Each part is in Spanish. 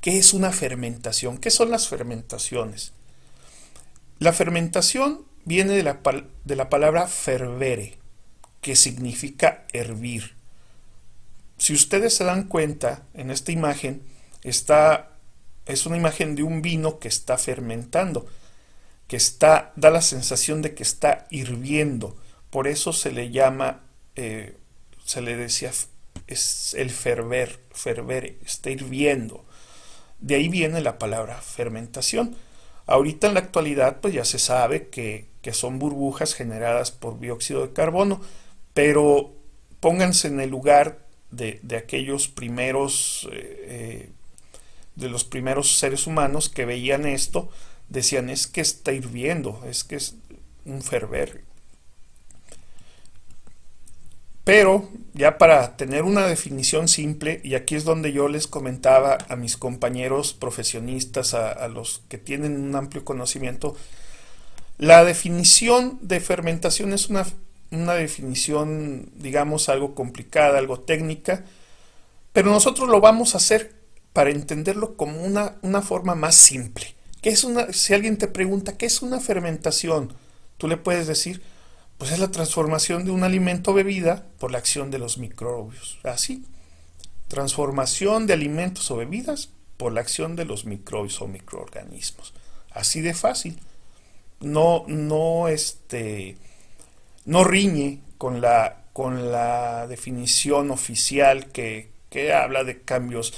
¿Qué es una fermentación? ¿Qué son las fermentaciones? La fermentación viene de la palabra fervere, que significa hervir. Si ustedes se dan cuenta, en esta imagen es una imagen de un vino que está fermentando, da la sensación de que está hirviendo. Por eso se le llama, se le decía, es el fervere, está hirviendo. De ahí viene la palabra fermentación. Ahorita en la actualidad pues ya se sabe que son burbujas generadas por dióxido de carbono, pero pónganse en el lugar de aquellos primeros, de los primeros seres humanos que veían esto, decían es que está hirviendo, es que es un ferver. Pero ya para tener una definición simple, y aquí es donde yo les comentaba a mis compañeros profesionistas, a los que tienen un amplio conocimiento, la definición de fermentación es una definición, digamos, algo complicada, algo técnica, pero nosotros lo vamos a hacer para entenderlo como una forma más simple. Si alguien te pregunta, ¿qué es una fermentación? Tú le puedes decir, pues es la transformación de un alimento o bebida por la acción de los microbios. Así, transformación de alimentos o bebidas por la acción de los microbios o microorganismos. Así de fácil. No riñe con la definición oficial que habla de cambios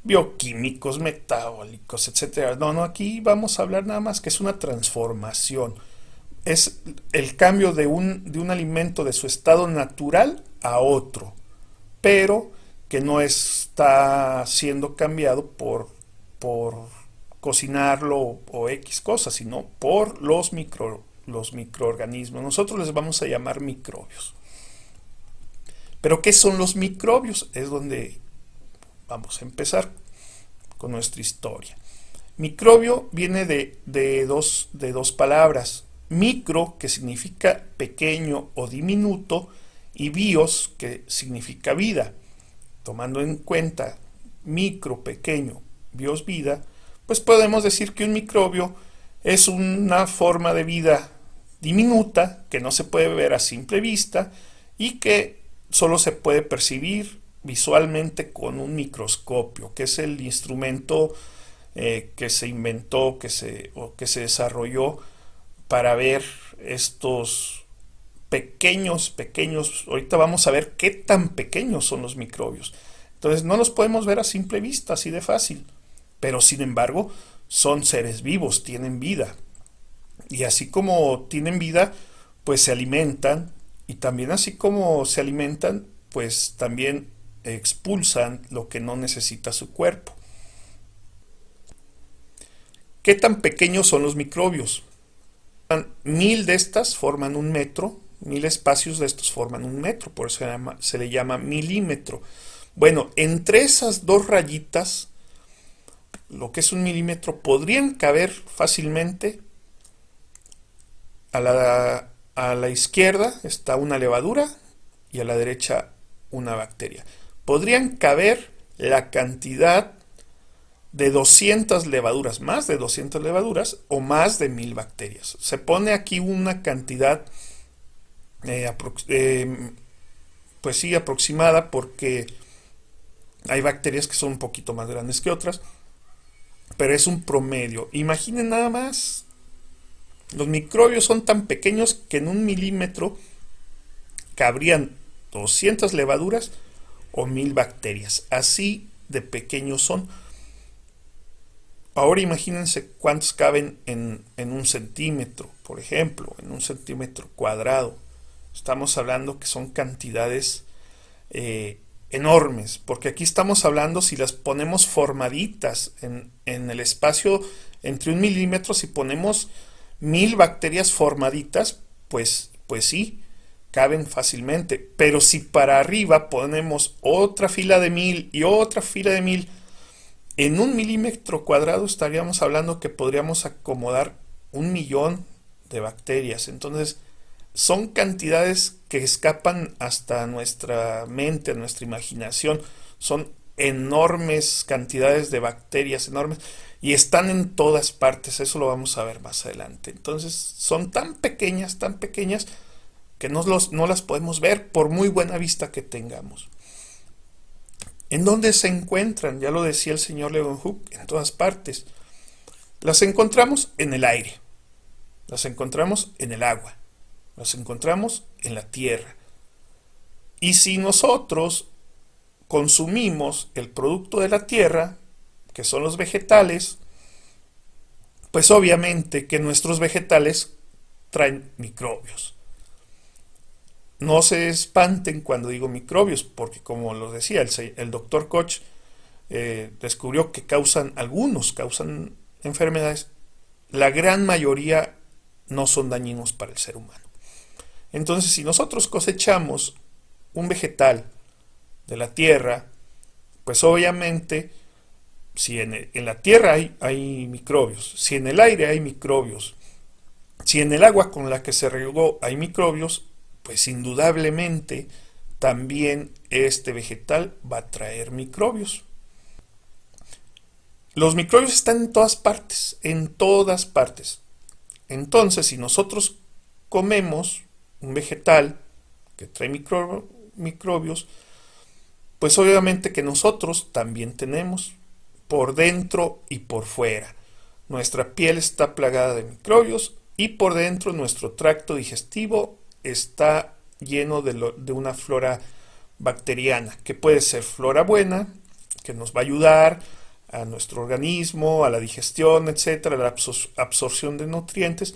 bioquímicos, metabólicos, etcétera. No, aquí vamos a hablar nada más que es una transformación. Es el cambio de un alimento de su estado natural a otro, pero que no está siendo cambiado por cocinarlo o X cosas, sino por los microorganismos. Nosotros les vamos a llamar microbios. Pero ¿qué son los microbios? Es donde vamos a empezar con nuestra historia. Microbio viene de dos palabras. Micro, que significa pequeño o diminuto, y bios, que significa vida. Tomando en cuenta micro, pequeño, bios, vida, pues podemos decir que un microbio es una forma de vida diminuta que no se puede ver a simple vista y que solo se puede percibir visualmente con un microscopio, que es el instrumento que se inventó o que se desarrolló para ver estos pequeños, ahorita vamos a ver qué tan pequeños son los microbios. Entonces no los podemos ver a simple vista, así de fácil, pero sin embargo son seres vivos, tienen vida. Y así como tienen vida, pues se alimentan, y también así como se alimentan, pues también expulsan lo que no necesita su cuerpo. ¿Qué tan pequeños son los microbios? 1000 de estas forman un metro, 1000 espacios de estos forman un metro, por eso se le llama milímetro. Bueno, entre esas dos rayitas, lo que es un milímetro, podrían caber fácilmente. A la izquierda está una levadura y a la derecha una bacteria. Podrían caber la cantidad de 200 levaduras, más de 200 levaduras o más de 1000 bacterias. Se pone aquí una cantidad pues sí, aproximada, porque hay bacterias que son un poquito más grandes que otras, pero es un promedio. Imaginen nada más, los microbios son tan pequeños que en un milímetro cabrían 200 levaduras o 1000 bacterias. Así de pequeños son. Ahora imagínense cuántos caben en un centímetro, por ejemplo, en un centímetro cuadrado. Estamos hablando que son cantidades enormes, porque aquí estamos hablando si las ponemos formaditas en el espacio entre un milímetro, si ponemos 1000 bacterias formaditas, pues sí, caben fácilmente. Pero si para arriba ponemos otra fila de 1000 y otra fila de 1000, en un milímetro cuadrado estaríamos hablando que podríamos acomodar 1.000.000 de bacterias. Entonces, son cantidades que escapan hasta nuestra mente, nuestra imaginación. Son enormes cantidades de bacterias, enormes, y están en todas partes, eso lo vamos a ver más adelante. Entonces son tan pequeñas, que no las podemos ver por muy buena vista que tengamos. ¿En dónde se encuentran? Ya lo decía el señor Leeuwenhoek, en todas partes. Las encontramos en el aire, las encontramos en el agua, las encontramos en la tierra. Y si nosotros consumimos el producto de la tierra, que son los vegetales, pues obviamente que nuestros vegetales traen microbios. No se espanten cuando digo microbios, porque como lo decía el doctor Koch, descubrió que algunos causan enfermedades, la gran mayoría no son dañinos para el ser humano. Entonces, si nosotros cosechamos un vegetal de la tierra, pues obviamente, si en la tierra hay microbios, si en el aire hay microbios, si en el agua con la que se regó hay microbios, pues indudablemente también este vegetal va a traer microbios. Los microbios están en todas partes, en todas partes. Entonces, si nosotros comemos un vegetal que trae microbios, pues obviamente que nosotros también tenemos, por dentro y por fuera. Nuestra piel está plagada de microbios y por dentro nuestro tracto digestivo está lleno de una flora bacteriana, que puede ser flora buena, que nos va a ayudar a nuestro organismo, a la digestión, etcétera, a la absorción de nutrientes,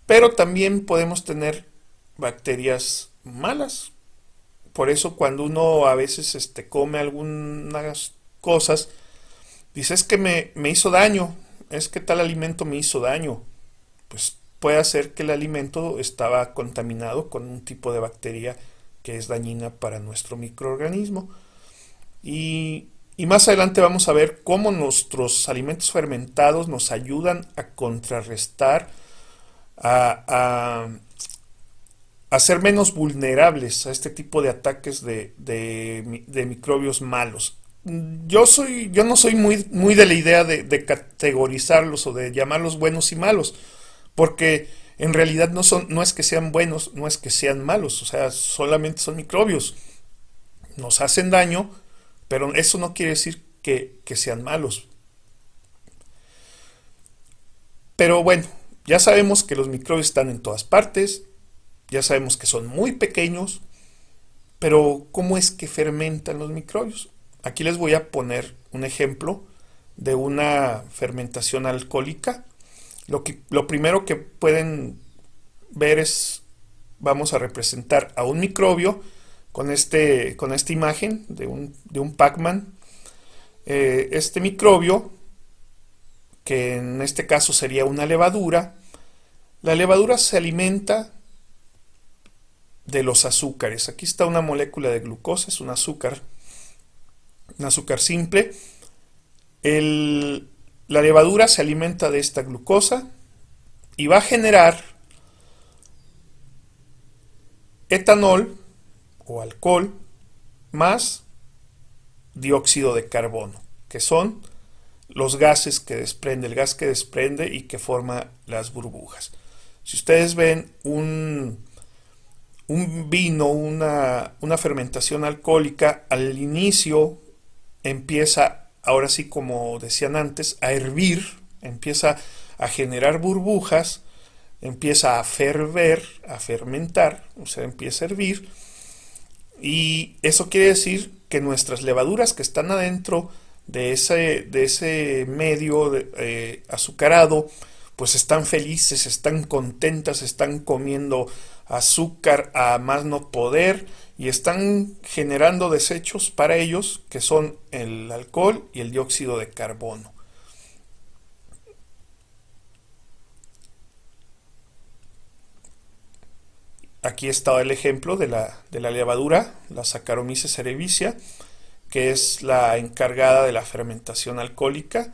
pero también podemos tener bacterias malas. Por eso cuando uno a veces come algunas cosas, dice, es que me hizo daño, es que tal alimento me hizo daño. Pues puede ser que el alimento estaba contaminado con un tipo de bacteria que es dañina para nuestro microorganismo. Y más adelante vamos a ver cómo nuestros alimentos fermentados nos ayudan a contrarrestar, a ser menos vulnerables a este tipo de ataques de microbios malos. Yo no soy muy de la idea de categorizarlos o de llamarlos buenos y malos, porque en realidad no es que sean buenos, no es que sean malos, o sea, solamente son microbios. Nos hacen daño, pero eso no quiere decir que sean malos. Pero bueno, ya sabemos que los microbios están en todas partes, ya sabemos que son muy pequeños, pero ¿cómo es que fermentan los microbios? Aquí les voy a poner un ejemplo de una fermentación alcohólica. Lo primero que pueden ver es, vamos a representar a un microbio con esta imagen de un Pac-Man. Este microbio, que en este caso sería una levadura, la levadura se alimenta de los azúcares. Aquí está una molécula de glucosa, es un azúcar simple. La levadura se alimenta de esta glucosa y va a generar etanol o alcohol más dióxido de carbono, que son los gases que desprende, el gas que desprende y que forma las burbujas. Si ustedes ven un vino, una fermentación alcohólica, al inicio empieza, ahora sí como decían antes, a hervir, empieza a generar burbujas, empieza a ferver, a fermentar, o sea, empieza a hervir, y eso quiere decir que nuestras levaduras que están adentro de ese medio azucarado, pues están felices, están contentas, están comiendo azúcar a más no poder y están generando desechos para ellos que son el alcohol y el dióxido de carbono. Aquí está el ejemplo de la levadura, la Saccharomyces cerevisiae, que es la encargada de la fermentación alcohólica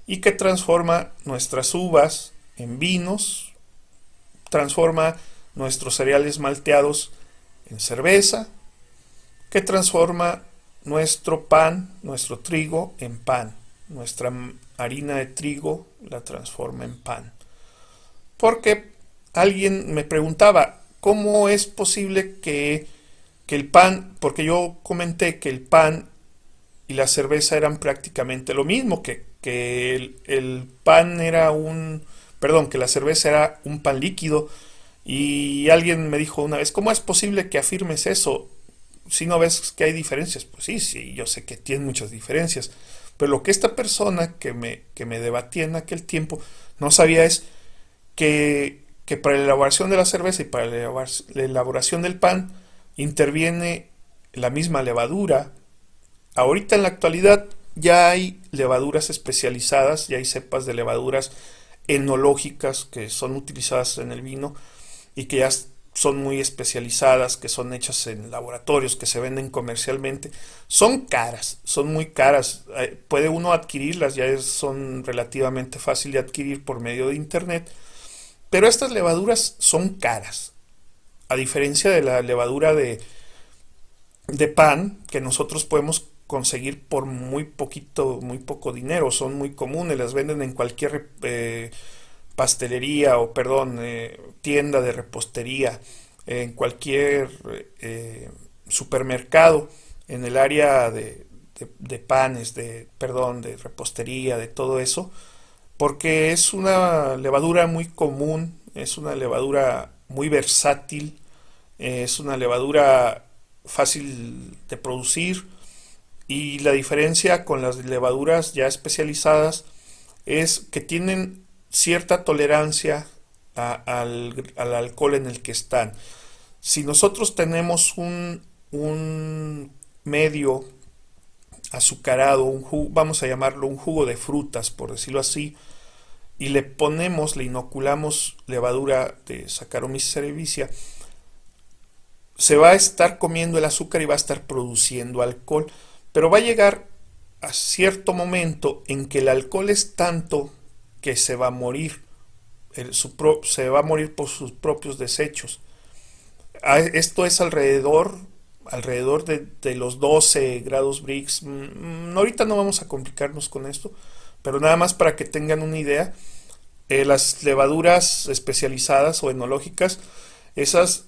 y que transforma nuestras uvas en vinos, transforma nuestros cereales malteados en cerveza, que transforma nuestro pan, nuestro trigo en pan. Nuestra harina de trigo la transforma en pan. Porque alguien me preguntaba, ¿cómo es posible que el pan, porque yo comenté que el pan y la cerveza eran prácticamente lo mismo, que el pan era perdón, que la cerveza era un pan líquido, y alguien me dijo una vez, ¿cómo es posible que afirmes eso? Si no ves que hay diferencias. Pues sí, sí, yo sé que tiene muchas diferencias, pero lo que esta persona que me debatía en aquel tiempo no sabía es que para la elaboración de la cerveza y para la elaboración del pan interviene la misma levadura. Ahorita en la actualidad ya hay levaduras especializadas, ya hay cepas de levaduras enológicas que son utilizadas en el vino y que ya son muy especializadas, que son hechas en laboratorios, que se venden comercialmente. Son caras, son muy caras. Puede uno adquirirlas, son relativamente fácil de adquirir por medio de internet, pero estas levaduras son caras. A diferencia de la levadura de pan que nosotros podemos conseguir por muy poquito, muy poco dinero, son muy comunes, las venden en cualquier pastelería o, perdón, tienda de repostería, en cualquier supermercado, en el área de panes, perdón, de repostería, de todo eso, porque es una levadura muy común, es una levadura muy versátil, es una levadura fácil de producir, y la diferencia con las levaduras ya especializadas es que tienen cierta tolerancia al alcohol en el que están. Si nosotros tenemos un medio azucarado, vamos a llamarlo un jugo de frutas, por decirlo así, y le inoculamos levadura de Saccharomyces cerevisiae, se va a estar comiendo el azúcar y va a estar produciendo alcohol, pero va a llegar a cierto momento en que el alcohol es tanto que se va a morir, se va a morir por sus propios desechos. Esto es alrededor de los 12 grados Brix. Ahorita no vamos a complicarnos con esto, pero nada más para que tengan una idea, las levaduras especializadas o enológicas, esas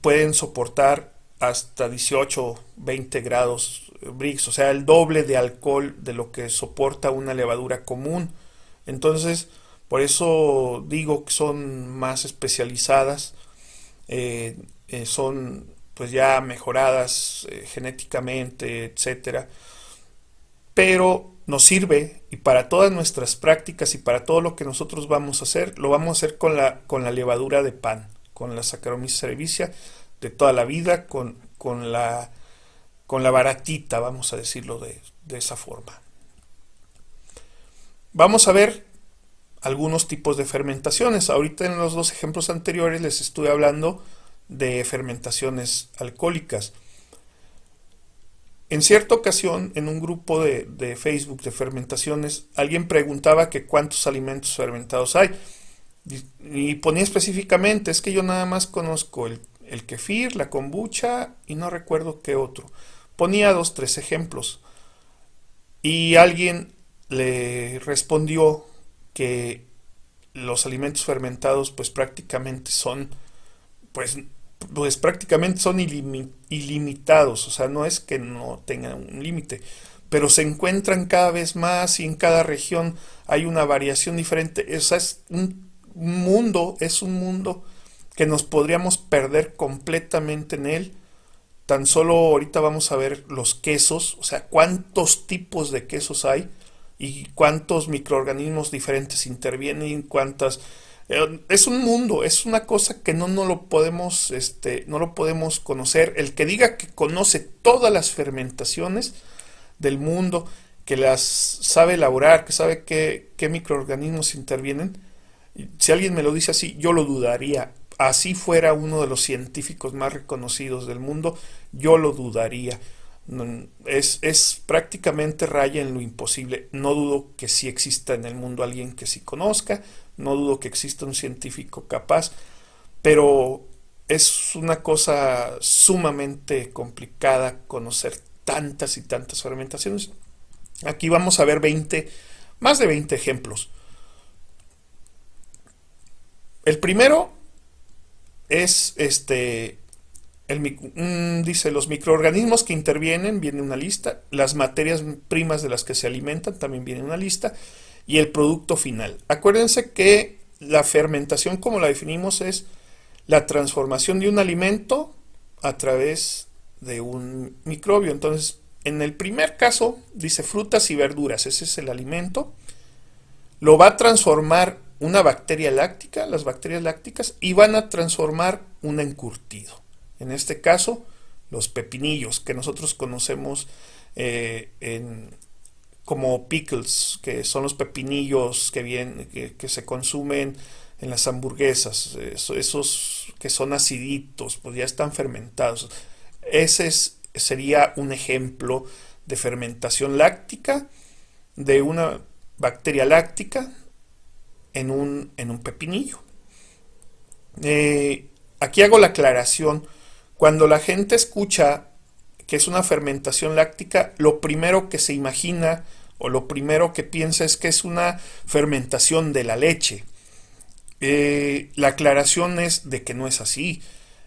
pueden soportar hasta 18, 20 grados Brix, o sea, el doble de alcohol de lo que soporta una levadura común. Entonces, por eso digo que son más especializadas, son pues ya mejoradas genéticamente, etcétera, pero nos sirve, y para todas nuestras prácticas y para todo lo que nosotros vamos a hacer, lo vamos a hacer con la levadura de pan, con la Saccharomyces cerevisiae de toda la vida, con la baratita, vamos a decirlo de esa forma. Vamos a ver algunos tipos de fermentaciones. Ahorita en los dos ejemplos anteriores les estuve hablando de fermentaciones alcohólicas. En cierta ocasión, en un grupo de Facebook de fermentaciones, alguien preguntaba que cuántos alimentos fermentados hay. Y ponía específicamente, es que yo nada más conozco el kefir, la kombucha y no recuerdo qué otro. Ponía 2, 3 ejemplos. Y alguien le respondió que los alimentos fermentados pues prácticamente son pues prácticamente son ilimitados, o sea, no es que no tengan un límite, pero se encuentran cada vez más y en cada región hay una variación diferente. O sea, es un mundo que nos podríamos perder completamente en él. Tan solo ahorita vamos a ver los quesos, o sea, cuántos tipos de quesos hay y cuántos microorganismos diferentes intervienen, cuántas. Es un mundo, es una cosa que no lo podemos, no lo podemos conocer. El que diga que conoce todas las fermentaciones del mundo, que las sabe elaborar, que sabe qué microorganismos intervienen, si alguien me lo dice así, yo lo dudaría. Así fuera uno de los científicos más reconocidos del mundo, yo lo dudaría. Es prácticamente raya en lo imposible. No dudo que sí exista en el mundo alguien que sí conozca, no dudo que exista un científico capaz, pero es una cosa sumamente complicada conocer tantas y tantas fermentaciones. Aquí vamos a ver más de 20 ejemplos. El primero es dice los microorganismos que intervienen, viene una lista, las materias primas de las que se alimentan, también viene una lista, y el producto final. Acuérdense que la fermentación, como la definimos, es la transformación de un alimento a través de un microbio. Entonces, en el primer caso, dice frutas y verduras, ese es el alimento, lo va a transformar una bacteria láctica, las bacterias lácticas, y van a transformar un encurtido. En este caso, los pepinillos, que nosotros conocemos como pickles, que son los pepinillos que se consumen en las hamburguesas, esos que son aciditos, pues ya están fermentados. Sería un ejemplo de fermentación láctica de una bacteria láctica en un pepinillo. Aquí hago la aclaración. Cuando la gente escucha que es una fermentación láctica, lo primero que se imagina o lo primero que piensa es que es una fermentación de la leche. La aclaración es de que no es así.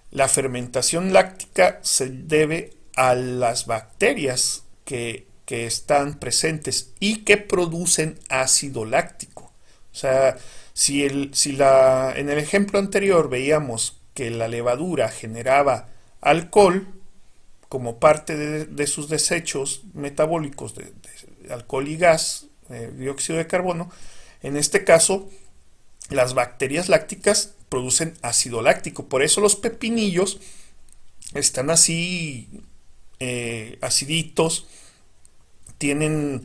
La fermentación láctica se debe a las bacterias que están presentes y que producen ácido láctico. O sea, en el ejemplo anterior veíamos que la levadura generaba alcohol como parte de sus desechos metabólicos de alcohol y gas, dióxido de carbono, en este caso las bacterias lácticas producen ácido láctico. Por eso los pepinillos están así aciditos, tienen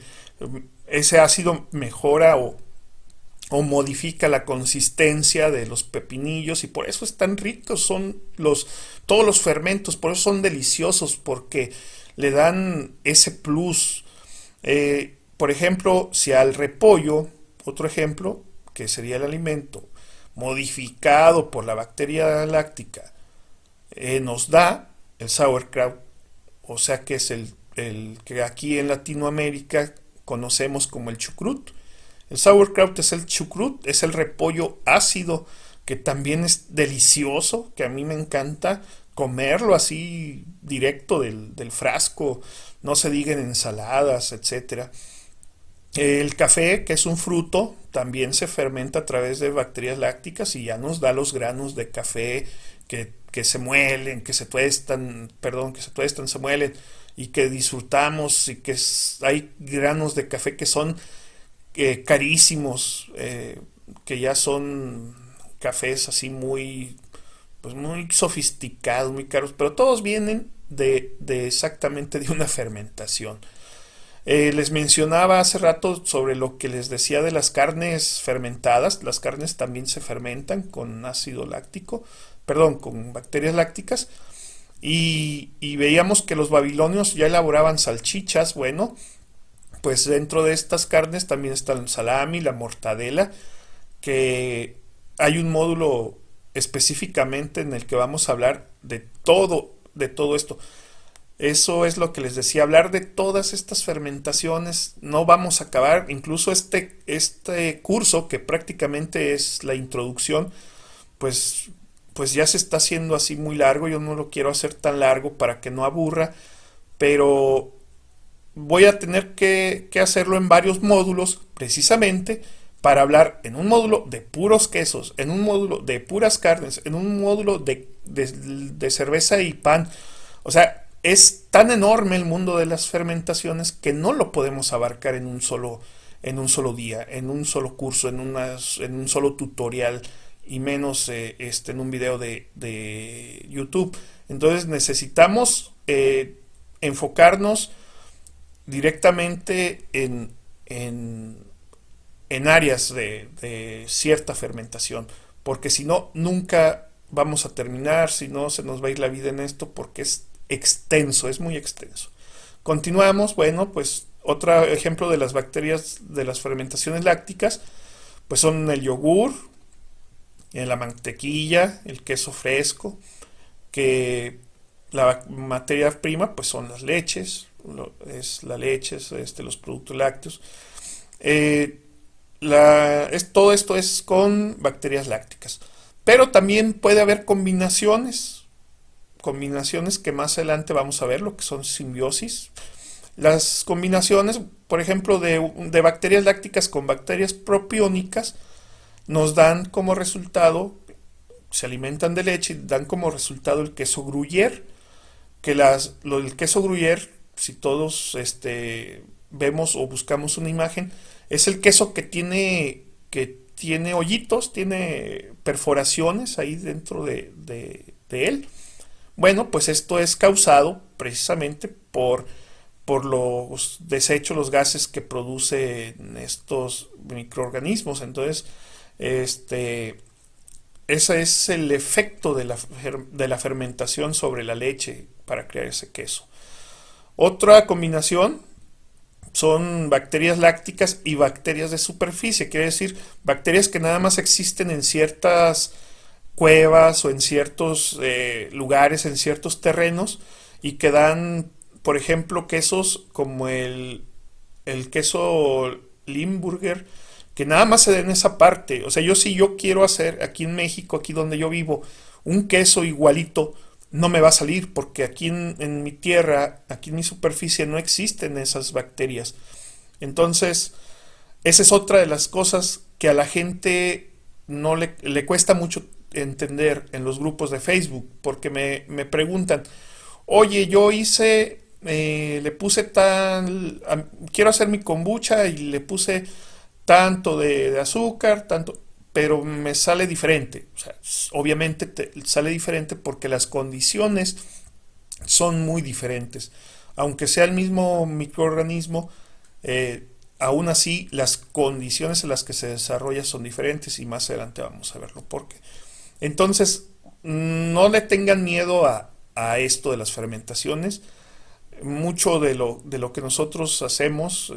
ese ácido mejora o modifica la consistencia de los pepinillos y por eso están ricos, son todos los fermentos, por eso son deliciosos, porque le dan ese plus. Por ejemplo, si al repollo, otro ejemplo, que sería el alimento modificado por la bacteria láctica, nos da el sauerkraut, o sea que es el que aquí en Latinoamérica conocemos como el chucrut. El sauerkraut es el chucrut, es el repollo ácido que también es delicioso, que a mí me encanta comerlo así directo del frasco, no se diga en ensaladas, etcétera. El café, que es un fruto, también se fermenta a través de bacterias lácticas y ya nos da los granos de café que se muelen, que se tuestan, se muelen y que disfrutamos y que hay granos de café que son carísimos, que ya son cafés así pues muy sofisticados, muy caros, pero todos vienen de exactamente de una fermentación. Les mencionaba hace rato sobre lo que les decía de las carnes fermentadas. Las carnes también se fermentan con ácido láctico, perdón, con bacterias lácticas. Y veíamos que los babilonios ya elaboraban salchichas. Bueno, pues dentro de estas carnes también está el salami, la mortadela, que hay un módulo específicamente en el que vamos a hablar de todo esto. Eso es lo que les decía, hablar de todas estas fermentaciones, no vamos a acabar, incluso este curso que prácticamente es la introducción, pues, pues ya se está haciendo así muy largo, yo no lo quiero hacer tan largo para que no aburra, pero voy a tener que hacerlo en varios módulos precisamente para hablar en un módulo de puros quesos, en un módulo de puras carnes, en un módulo de cerveza y pan. O sea, es tan enorme el mundo de las fermentaciones que no lo podemos abarcar en un solo día, en un solo curso, en un solo tutorial y menos en un video de YouTube. Entonces necesitamos enfocarnos directamente en áreas de cierta fermentación, porque si no, nunca vamos a terminar, si no, se nos va a ir la vida en esto, porque es extenso, es muy extenso. Continuamos, bueno, pues otro ejemplo de las bacterias de las fermentaciones lácticas, pues son el yogur, la mantequilla, el queso fresco, que la materia prima pues son las leches, es la leche, los productos lácteos. Todo esto es con bacterias lácticas. Pero también puede haber combinaciones que más adelante vamos a ver, lo que son simbiosis. Las combinaciones, por ejemplo, de bacterias lácticas con bacterias propiónicas, nos dan como resultado, se alimentan de leche y dan como resultado el queso Gruyère, que el queso Gruyère, si todos vemos o buscamos una imagen, es el queso que tiene hoyitos, tiene perforaciones ahí dentro de él. Bueno, pues esto es causado precisamente por los desechos, los gases que producen estos microorganismos. Entonces, este, ese es el efecto de la fermentación sobre la leche para crear ese queso. Otra combinación son bacterias lácticas y bacterias de superficie, quiere decir bacterias que nada más existen en ciertas cuevas o en ciertos lugares, en ciertos terrenos, y que dan, por ejemplo, quesos como el queso Limburger, que nada más se da en esa parte. O sea, si yo quiero hacer aquí en México, aquí donde yo vivo, un queso igualito, no me va a salir porque aquí en mi tierra, aquí en mi superficie no existen esas bacterias. Entonces, esa es otra de las cosas que a la gente no le cuesta mucho entender en los grupos de Facebook, porque me preguntan, oye, yo le puse quiero hacer mi kombucha y le puse tanto de azúcar, tanto, pero me sale diferente. O sea, obviamente sale diferente porque las condiciones son muy diferentes. Aunque sea el mismo microorganismo, aún así las condiciones en las que se desarrolla son diferentes y más adelante vamos a verlo por qué. Entonces, no le tengan miedo a esto de las fermentaciones. Mucho de lo que nosotros hacemos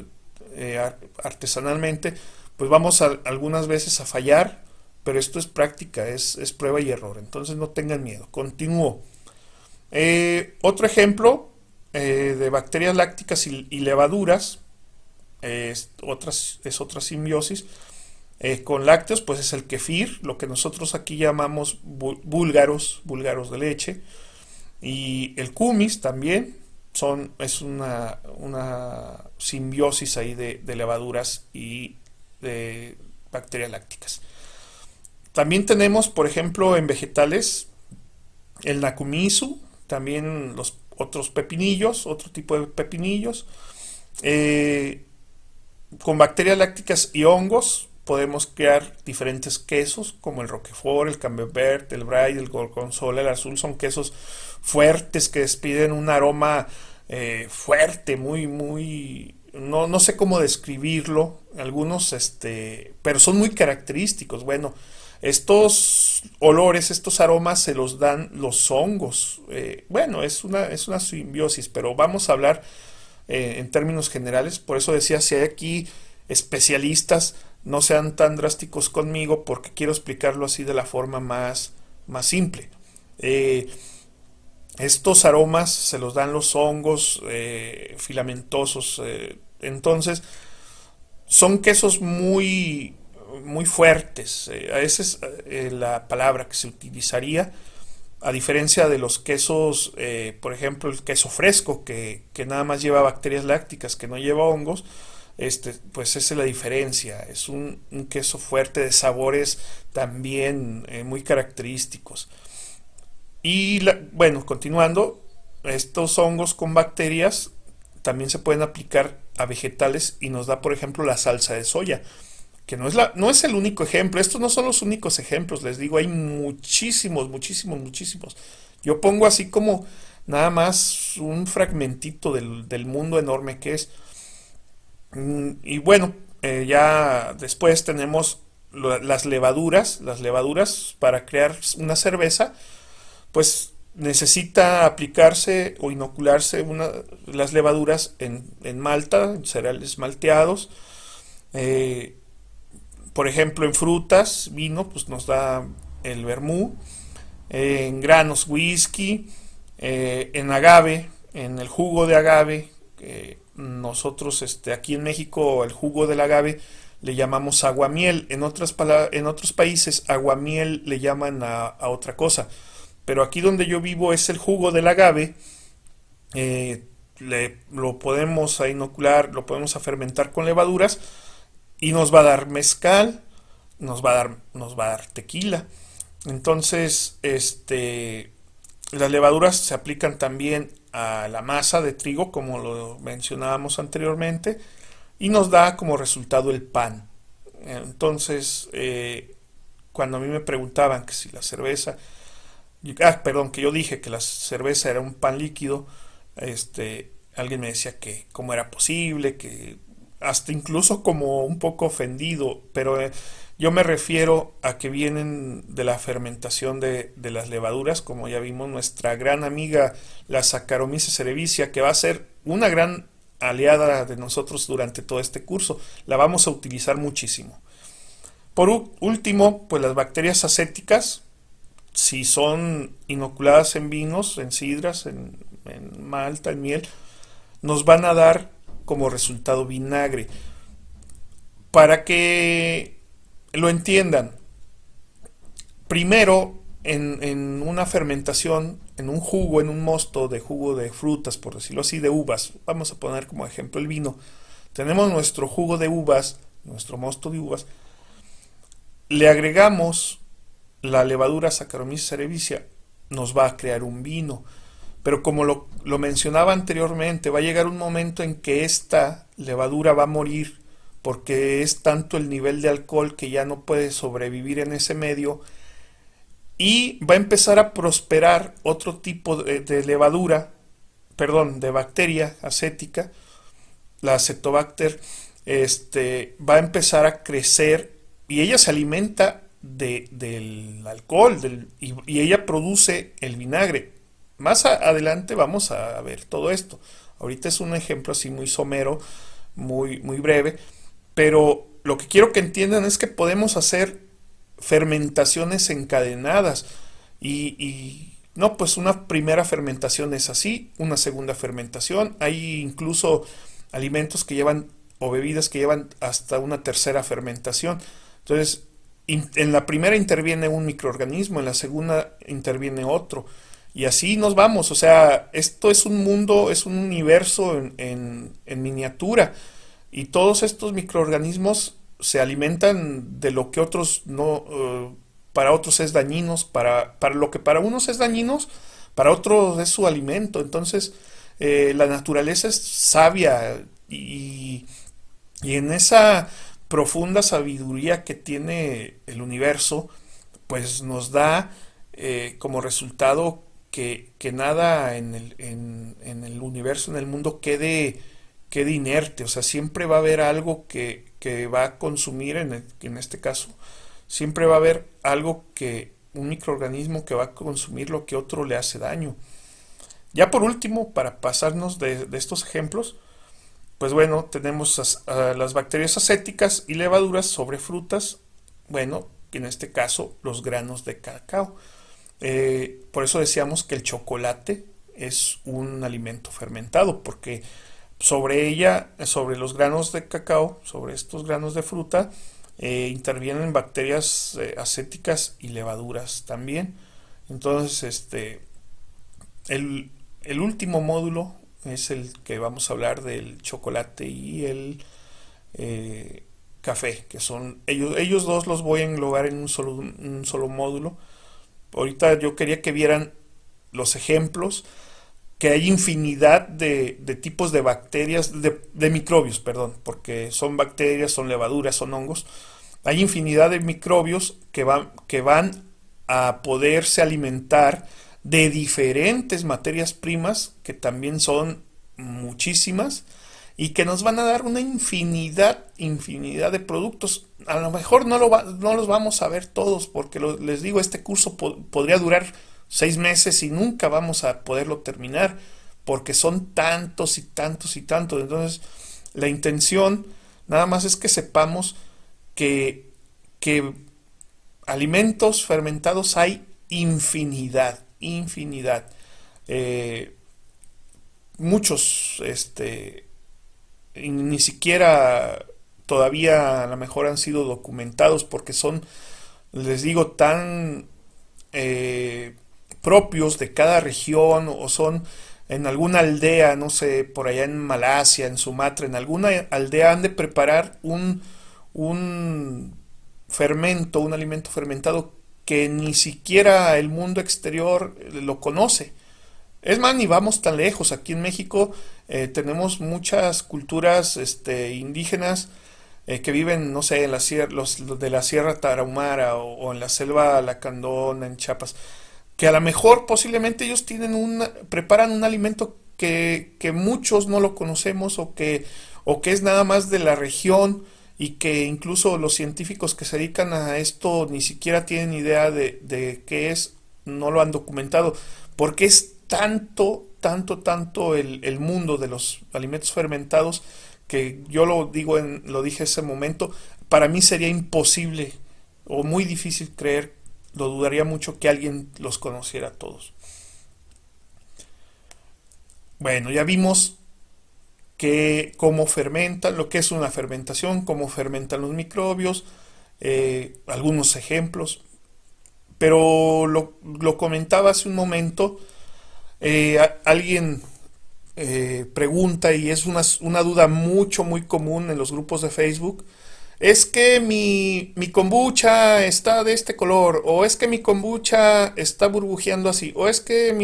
artesanalmente, pues vamos algunas veces a fallar, pero esto es práctica, es prueba y error. Entonces no tengan miedo. Continúo. Otro ejemplo de bacterias lácticas y levaduras es otra simbiosis. Con lácteos, pues es el kefir, lo que nosotros aquí llamamos búlgaros de leche. Y el kumis también es una simbiosis ahí de levaduras y de bacterias lácticas. También tenemos, por ejemplo, en vegetales, el nakumisu, también los otros pepinillos, otro tipo de pepinillos. Con bacterias lácticas y hongos podemos crear diferentes quesos como el Roquefort, el Camembert, el Brie, el Gorgonzola, el Azul. Son quesos fuertes que despiden un aroma fuerte, muy, no sé cómo describirlo. Algunos, pero son muy característicos. Bueno, estos olores, estos aromas se los dan los hongos. Bueno, es una simbiosis, pero vamos a hablar en términos generales. Por eso decía, si hay aquí especialistas, no sean tan drásticos conmigo porque quiero explicarlo así de la forma más simple. Estos aromas se los dan los hongos filamentosos. Entonces, son quesos muy fuertes. Esa es la palabra que se utilizaría. A diferencia de los quesos, por ejemplo, el queso fresco, que nada más lleva bacterias lácticas, que no lleva hongos, pues esa es la diferencia. Es un queso fuerte de sabores también muy característicos. Y bueno, continuando, estos hongos con bacterias también se pueden aplicar a vegetales y nos da, por ejemplo, la salsa de soya, que no es el único ejemplo. Estos no son los únicos ejemplos, les digo, hay muchísimos, muchísimos, muchísimos. Yo pongo así como nada más un fragmentito del mundo enorme que es. Y bueno, ya después tenemos las levaduras. Las levaduras para crear una cerveza, pues necesita aplicarse o inocularse las levaduras en malta, en cereales malteados. Por ejemplo, en frutas, vino, pues nos da el vermú. En granos, whisky. En agave, en el jugo de agave, Nosotros aquí en México el jugo del agave le llamamos aguamiel. En otros países aguamiel le llaman a otra cosa. Pero aquí donde yo vivo es el jugo del agave. Lo podemos a inocular, lo podemos a fermentar con levaduras y nos va a dar mezcal, nos va a dar tequila. Entonces, las levaduras se aplican también a la masa de trigo, como lo mencionábamos anteriormente, y nos da como resultado el pan. Entonces, cuando a mí me preguntaban que si la cerveza, perdón, que yo dije que la cerveza era un pan líquido, alguien me decía que cómo era posible, que hasta incluso como un poco ofendido, pero yo me refiero a que vienen de la fermentación de las levaduras, como ya vimos nuestra gran amiga la Saccharomyces cerevisiae, que va a ser una gran aliada de nosotros durante todo este curso. La vamos a utilizar muchísimo. Por último, pues las bacterias acéticas, si son inoculadas en vinos, en sidras, en malta, en miel, nos van a dar como resultado vinagre. Para que lo entiendan, primero en una fermentación, en un jugo, en un mosto de jugo de frutas, por decirlo así, de uvas, vamos a poner como ejemplo el vino, tenemos nuestro jugo de uvas, nuestro mosto de uvas, le agregamos la levadura Saccharomyces cerevisiae, nos va a crear un vino. Pero como lo mencionaba anteriormente, va a llegar un momento en que esta levadura va a morir porque es tanto el nivel de alcohol que ya no puede sobrevivir en ese medio y va a empezar a prosperar otro tipo de levadura, perdón, de bacteria acética, la Acetobacter, va a empezar a crecer y ella se alimenta del alcohol y ella produce el vinagre. Más adelante vamos a ver todo esto. Ahorita es un ejemplo así muy somero, muy breve, pero lo que quiero que entiendan es que podemos hacer fermentaciones encadenadas no, pues una primera fermentación es así, una segunda fermentación, hay incluso alimentos que llevan o bebidas que llevan hasta una tercera fermentación. Entonces, en la primera interviene un microorganismo, en la segunda interviene otro. Y así nos vamos, o sea, esto es un mundo, es un universo en miniatura. Y todos estos microorganismos se alimentan de lo que otros no, para otros es dañinos, para lo que para unos es dañinos, para otros es su alimento. Entonces, la naturaleza es sabia y en esa profunda sabiduría que tiene el universo, pues nos da como resultado que nada en el universo, en el mundo quede inerte, o sea, siempre va a haber algo que va a consumir, en este caso, siempre va a haber un microorganismo que va a consumir lo que otro le hace daño. Ya por último, para pasarnos de estos ejemplos, pues bueno, tenemos las bacterias acéticas y levaduras sobre frutas, bueno, en este caso los granos de cacao. Por eso decíamos que el chocolate es un alimento fermentado, porque sobre los granos de cacao, sobre estos granos de fruta, intervienen bacterias acéticas y levaduras también. Entonces, el último módulo es el que vamos a hablar del chocolate y el café, que son ellos dos los voy a englobar en un solo módulo. Ahorita yo quería que vieran los ejemplos, que hay infinidad de tipos de bacterias, de microbios, perdón, porque son bacterias, son levaduras, son hongos. Hay infinidad de microbios que van a poderse alimentar de diferentes materias primas, que también son muchísimas, y que nos van a dar una infinidad de productos. A lo mejor no los vamos a ver todos, porque les digo, este curso podría durar 6 meses y nunca vamos a poderlo terminar, porque son tantos y tantos y tantos. Entonces, la intención nada más es que sepamos que alimentos fermentados hay infinidad. muchos, y ni siquiera todavía a lo mejor han sido documentados porque son, les digo, tan eh, propios de cada región o son en alguna aldea, no sé, por allá en Malasia, en Sumatra, en alguna aldea han de preparar un fermento, un alimento fermentado que ni siquiera el mundo exterior lo conoce. Es más, ni vamos tan lejos. Aquí en México tenemos muchas culturas indígenas que viven, no sé, en la sierra, los de la Sierra Tarahumara o en la selva Lacandona, en Chiapas, que a lo mejor posiblemente ellos preparan un alimento que muchos no lo conocemos o que es nada más de la región y que incluso los científicos que se dedican a esto ni siquiera tienen idea de qué es, no lo han documentado, porque es tanto el mundo de los alimentos fermentados que yo lo dije ese momento, para mí sería imposible o muy difícil creer, lo dudaría mucho que alguien los conociera todos. Bueno, ya vimos que cómo fermentan, lo que es una fermentación, cómo fermentan los microbios, algunos ejemplos, pero lo comentaba hace un momento, alguien pregunta y es una duda muy común en los grupos de Facebook. Es que mi kombucha está de este color, o es que mi kombucha está burbujeando así, o es que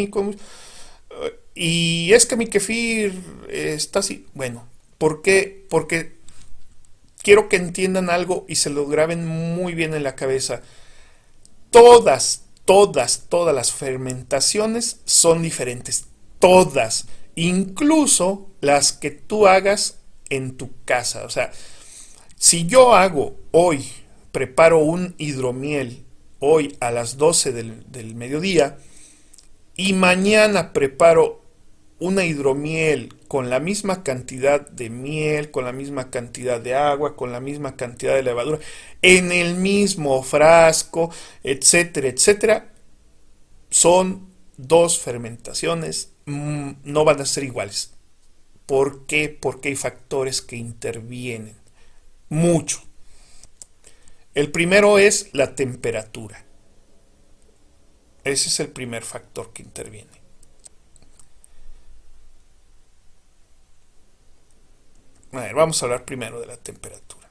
y es que mi kefir está así. Bueno, ¿por qué? Porque quiero que entiendan algo y se lo graben muy bien en la cabeza. Todas las fermentaciones son diferentes. Todas. Incluso las que tú hagas en tu casa. O sea, si yo preparo un hidromiel hoy a las 12 del mediodía y mañana preparo una hidromiel con la misma cantidad de miel, con la misma cantidad de agua, con la misma cantidad de levadura, en el mismo frasco, etcétera, etcétera, son dos fermentaciones, no van a ser iguales. ¿Por qué? Porque hay factores que intervienen mucho. El primero es la temperatura. Ese es el primer factor que interviene. A ver, vamos a hablar primero de la temperatura.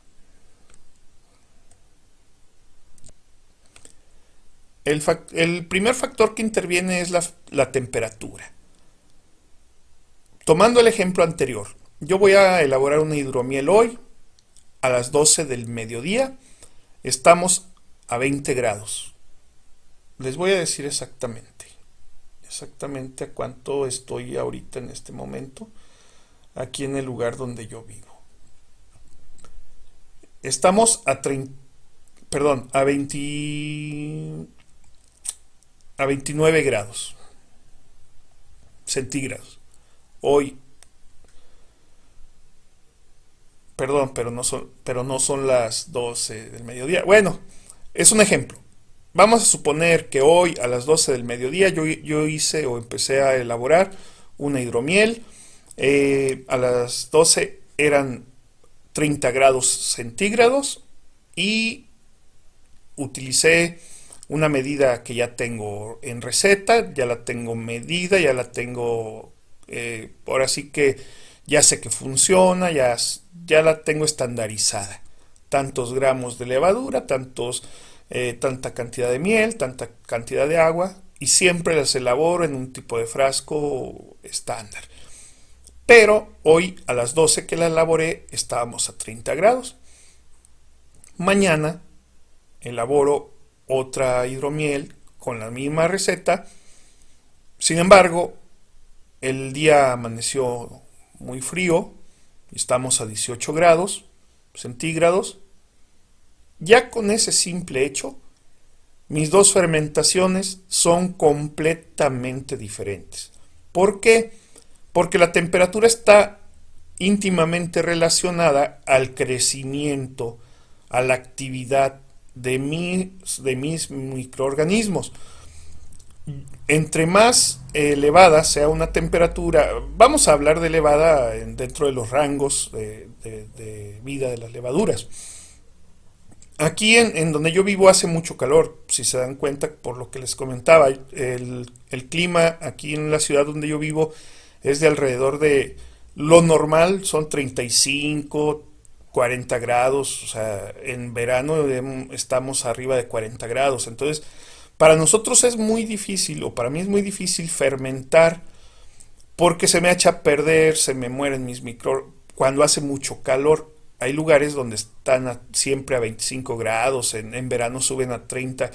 El primer factor que interviene es la temperatura. Tomando el ejemplo anterior, yo voy a elaborar una hidromiel hoy a las 12 del mediodía. Estamos a 20 grados. Les voy a decir exactamente a cuánto estoy ahorita en este momento, aquí en el lugar donde yo vivo. Estamos a 29 grados centígrados. Hoy, perdón, pero no son las 12 del mediodía. Bueno, es un ejemplo. Vamos a suponer que hoy a las 12 del mediodía yo hice o empecé a elaborar una hidromiel. A las 12 eran 30 grados centígrados y utilicé una medida que ya tengo en receta, ya la tengo medida, ya la tengo, ahora sí que ya sé que funciona, ya la tengo estandarizada. Tantos gramos de levadura, tanta cantidad de miel, tanta cantidad de agua, y siempre las elaboro en un tipo de frasco estándar. Pero hoy a las 12 que la elaboré estábamos a 30 grados. Mañana elaboro otra hidromiel con la misma receta. Sin embargo, el día amaneció muy frío. Estamos a 18 grados centígrados. Ya con ese simple hecho, mis dos fermentaciones son completamente diferentes. ¿Por qué? Porque la temperatura está íntimamente relacionada al crecimiento, a la actividad de mis microorganismos. Entre más elevada sea una temperatura, vamos a hablar de elevada dentro de los rangos de vida de las levaduras. Aquí en donde yo vivo hace mucho calor, si se dan cuenta por lo que les comentaba, el clima aquí en la ciudad donde yo vivo es de alrededor de lo normal, son 35, 40 grados, o sea, en verano estamos arriba de 40 grados, entonces para nosotros es muy difícil, o para mí es muy difícil fermentar porque se me echa a perder, se me mueren mis micro cuando hace mucho calor. Hay lugares donde están siempre a 25 grados, en verano suben a 30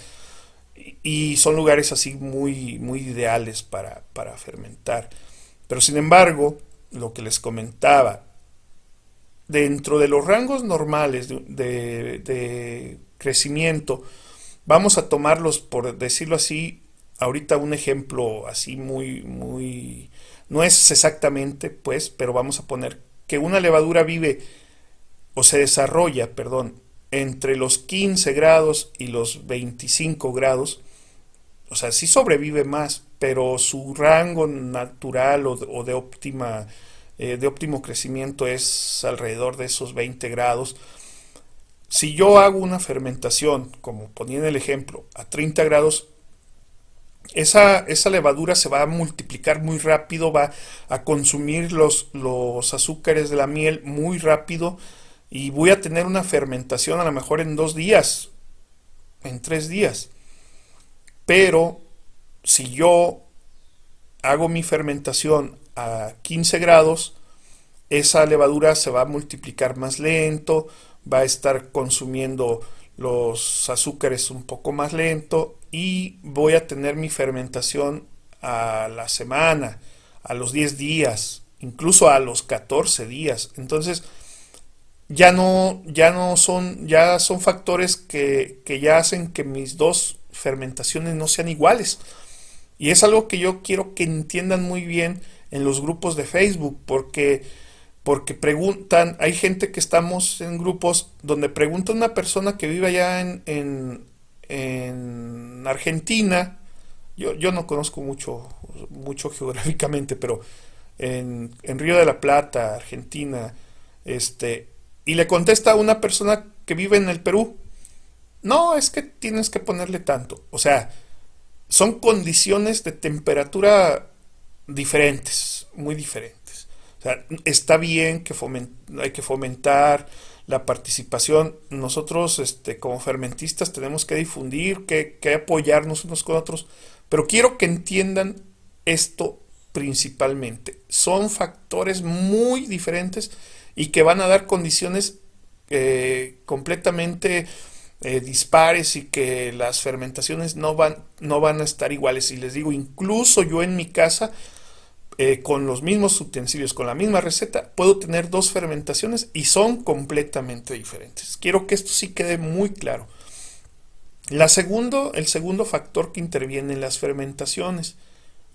y son lugares así muy, muy ideales para fermentar. Pero sin embargo, lo que les comentaba, dentro de los rangos normales de crecimiento, vamos a tomarlos, por decirlo así, ahorita un ejemplo así muy, muy, no es exactamente, pues, pero vamos a poner que una levadura vive o se desarrolla, perdón, entre los 15 grados y los 25 grados, o sea, sí sobrevive más, pero su rango natural o de óptimo crecimiento es alrededor de esos 20 grados. Si yo hago una fermentación, como ponía en el ejemplo, a 30 grados, esa levadura se va a multiplicar muy rápido, va a consumir los azúcares de la miel muy rápido y voy a tener una fermentación a lo mejor en 2 días, en 3 días. Pero si yo hago mi fermentación a 15 grados, esa levadura se va a multiplicar más lento, va a estar consumiendo los azúcares un poco más lento y voy a tener mi fermentación a la semana, a los 10 días, incluso a los 14 días. Entonces, ya son factores que ya hacen que mis dos fermentaciones no sean iguales. Y es algo que yo quiero que entiendan muy bien en los grupos de Facebook, porque preguntan, hay gente que estamos en grupos donde pregunta a una persona que vive allá en Argentina, yo no conozco mucho geográficamente, pero en Río de la Plata, Argentina, y le contesta a una persona que vive en el Perú, no, es que tienes que ponerle tanto. O sea, son condiciones de temperatura diferentes, muy diferentes. O sea, está bien que hay que fomentar la participación. Nosotros, como fermentistas, tenemos que difundir, que apoyarnos unos con otros. Pero quiero que entiendan esto principalmente. Son factores muy diferentes y que van a dar condiciones completamente dispares y que las fermentaciones no van a estar iguales. Y les digo, incluso yo en mi casa, con los mismos utensilios, con la misma receta, puedo tener dos fermentaciones y son completamente diferentes. Quiero que esto sí quede muy claro. El segundo factor que interviene en las fermentaciones.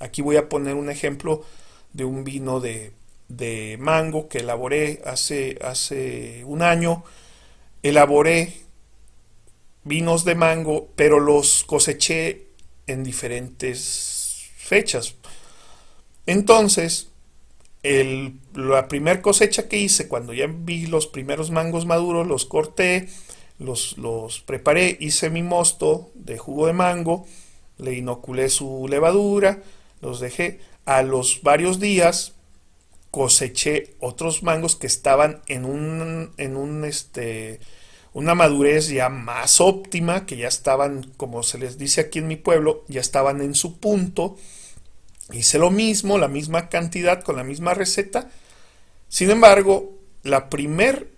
Aquí voy a poner un ejemplo de un vino de mango que elaboré hace un año. Elaboré vinos de mango, pero los coseché en diferentes fechas. Entonces, la primer cosecha que hice, cuando ya vi los primeros mangos maduros, los corté, los preparé, hice mi mosto de jugo de mango, le inoculé su levadura, los dejé. A los varios días coseché otros mangos que estaban una madurez ya más óptima, que ya estaban, como se les dice aquí en mi pueblo, ya estaban en su punto. Hice lo mismo, la misma cantidad, con la misma receta. Sin embargo, la primer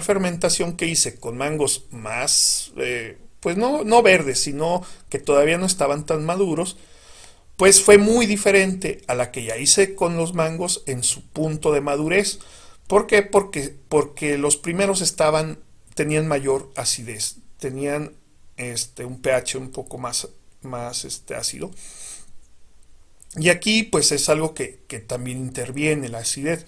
fermentación que hice con mangos más, pues no verdes, sino que todavía no estaban tan maduros, pues fue muy diferente a la que ya hice con los mangos en su punto de madurez. ¿Por qué? Porque los primeros tenían mayor acidez, tenían un pH un poco más ácido. Y aquí pues es algo que también interviene la acidez.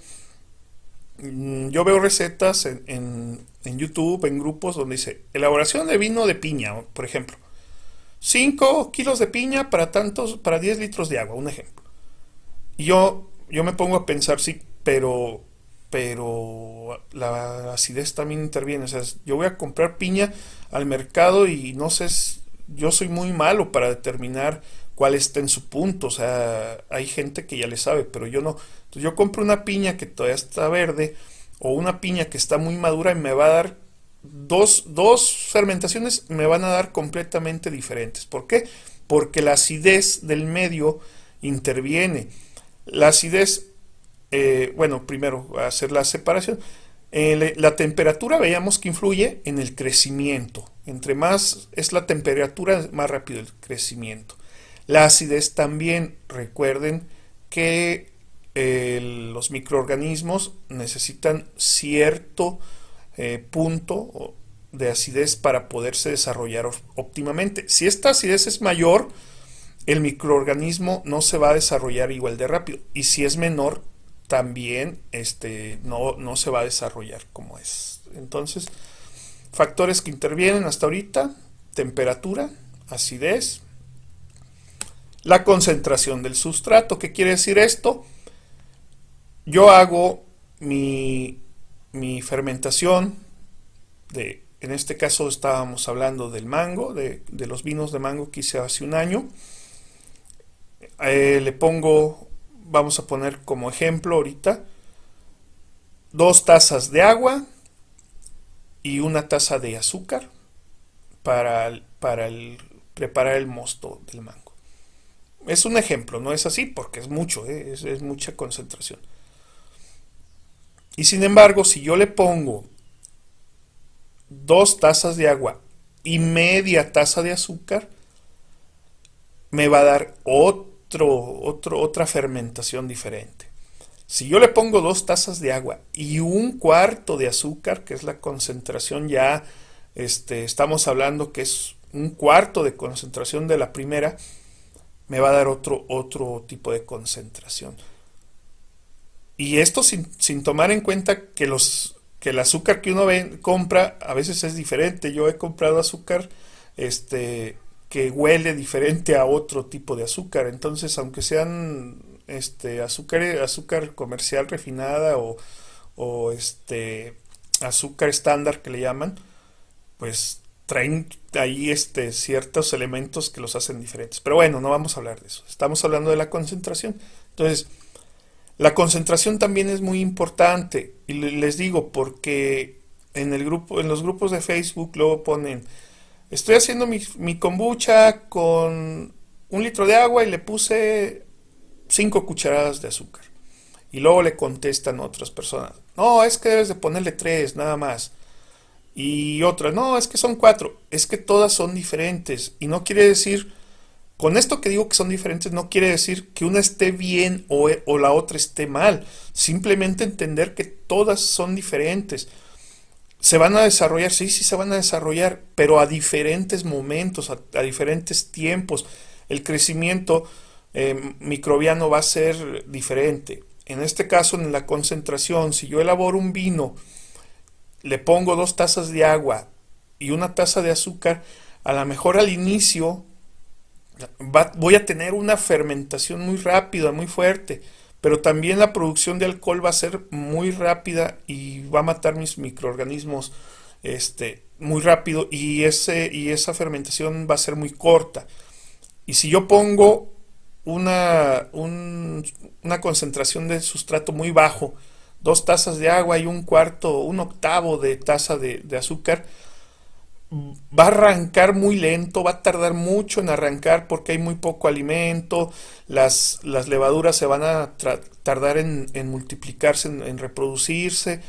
Yo veo recetas en YouTube, en grupos donde dice elaboración de vino de piña, por ejemplo. 5 kilos de piña para tantos, para 10 litros de agua, un ejemplo. Y yo me pongo a pensar, sí, pero la acidez también interviene. O sea, yo voy a comprar piña al mercado y no sé, yo soy muy malo para determinar cuál está en su punto. O sea, hay gente que ya le sabe, pero yo no. Entonces yo compro una piña que todavía está verde o una piña que está muy madura y me va a dar dos fermentaciones, me van a dar completamente diferentes. ¿Por qué? Porque la acidez del medio interviene. La acidez, bueno, primero hacer la separación. La temperatura veíamos que influye en el crecimiento. Entre más es la temperatura, más rápido el crecimiento. La acidez también, recuerden que los microorganismos necesitan cierto punto de acidez para poderse desarrollar óptimamente. Si esta acidez es mayor, el microorganismo no se va a desarrollar igual de rápido. Y si es menor, también no se va a desarrollar como es. Entonces, factores que intervienen hasta ahorita: temperatura, acidez, la concentración del sustrato. ¿Qué quiere decir esto? Yo hago mi fermentación en este caso estábamos hablando del mango, de los vinos de mango que hice hace un año. Le pongo, vamos a poner como ejemplo ahorita, 2 tazas de agua y 1 taza de azúcar para preparar el mosto del mango. Es un ejemplo, no es así porque es mucho, es mucha concentración. Y sin embargo, si yo le pongo 2 tazas de agua y media taza de azúcar, me va a dar otra fermentación diferente. Si yo le pongo 2 tazas de agua y 1/4 de azúcar, que es la concentración ya, estamos hablando que es 1/4 de concentración de la primera, me va a dar otro tipo de concentración. Y esto sin tomar en cuenta que el azúcar que uno compra a veces es diferente. Yo he comprado azúcar que huele diferente a otro tipo de azúcar. Entonces, aunque sean azúcar comercial refinada o azúcar estándar que le llaman, pues traen ahí ciertos elementos que los hacen diferentes. Pero bueno, no vamos a hablar de eso. Estamos hablando de la concentración. Entonces, la concentración también es muy importante, y les digo porque en los grupos de Facebook luego ponen: estoy haciendo mi kombucha con 1 litro de agua y le puse 5 cucharadas de azúcar. Y luego le contestan otras personas: no, es que debes de ponerle 3 nada más. Y otras: no, es que son 4. Es que todas son diferentes y no quiere decir, con esto que digo que son diferentes, no quiere decir que una esté bien o la otra esté mal. Simplemente entender que todas son diferentes. ¿Se van a desarrollar? Sí, sí se van a desarrollar, pero a diferentes momentos, a diferentes tiempos. El crecimiento microbiano va a ser diferente. En este caso, en la concentración, si yo elaboro un vino, le pongo 2 tazas de agua y 1 taza de azúcar, a lo mejor al inicio voy a tener una fermentación muy rápida, muy fuerte, pero también la producción de alcohol va a ser muy rápida y va a matar mis microorganismos muy rápido, y esa fermentación va a ser muy corta. Y si yo pongo una concentración de sustrato muy bajo, 2 tazas de agua y 1/4, 1/8 de taza de azúcar, va a arrancar muy lento, va a tardar mucho en arrancar porque hay muy poco alimento. Las levaduras se van a tardar en multiplicarse, en reproducirse,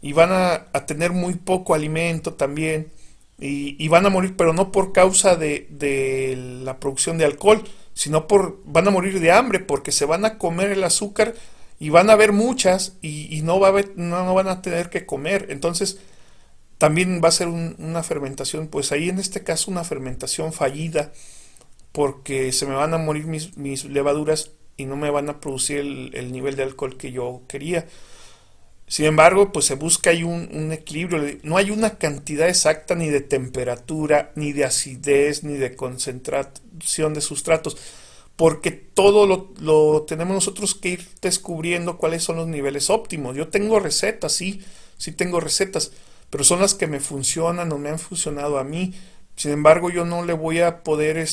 y van a tener muy poco alimento también, y van a morir, pero no por causa de la producción de alcohol, sino van a morir de hambre porque se van a comer el azúcar y van a haber muchas y no van a tener que comer. Entonces también va a ser una fermentación, pues ahí en este caso una fermentación fallida, porque se me van a morir mis levaduras y no me van a producir el nivel de alcohol que yo quería. Sin embargo, pues se busca ahí un equilibrio. No hay una cantidad exacta ni de temperatura, ni de acidez, ni de concentración de sustratos, porque todo lo tenemos nosotros que ir descubriendo cuáles son los niveles óptimos. Yo tengo recetas, sí, sí tengo recetas, pero son las que me funcionan o me han funcionado a mí. Sin embargo, yo no le voy a poder,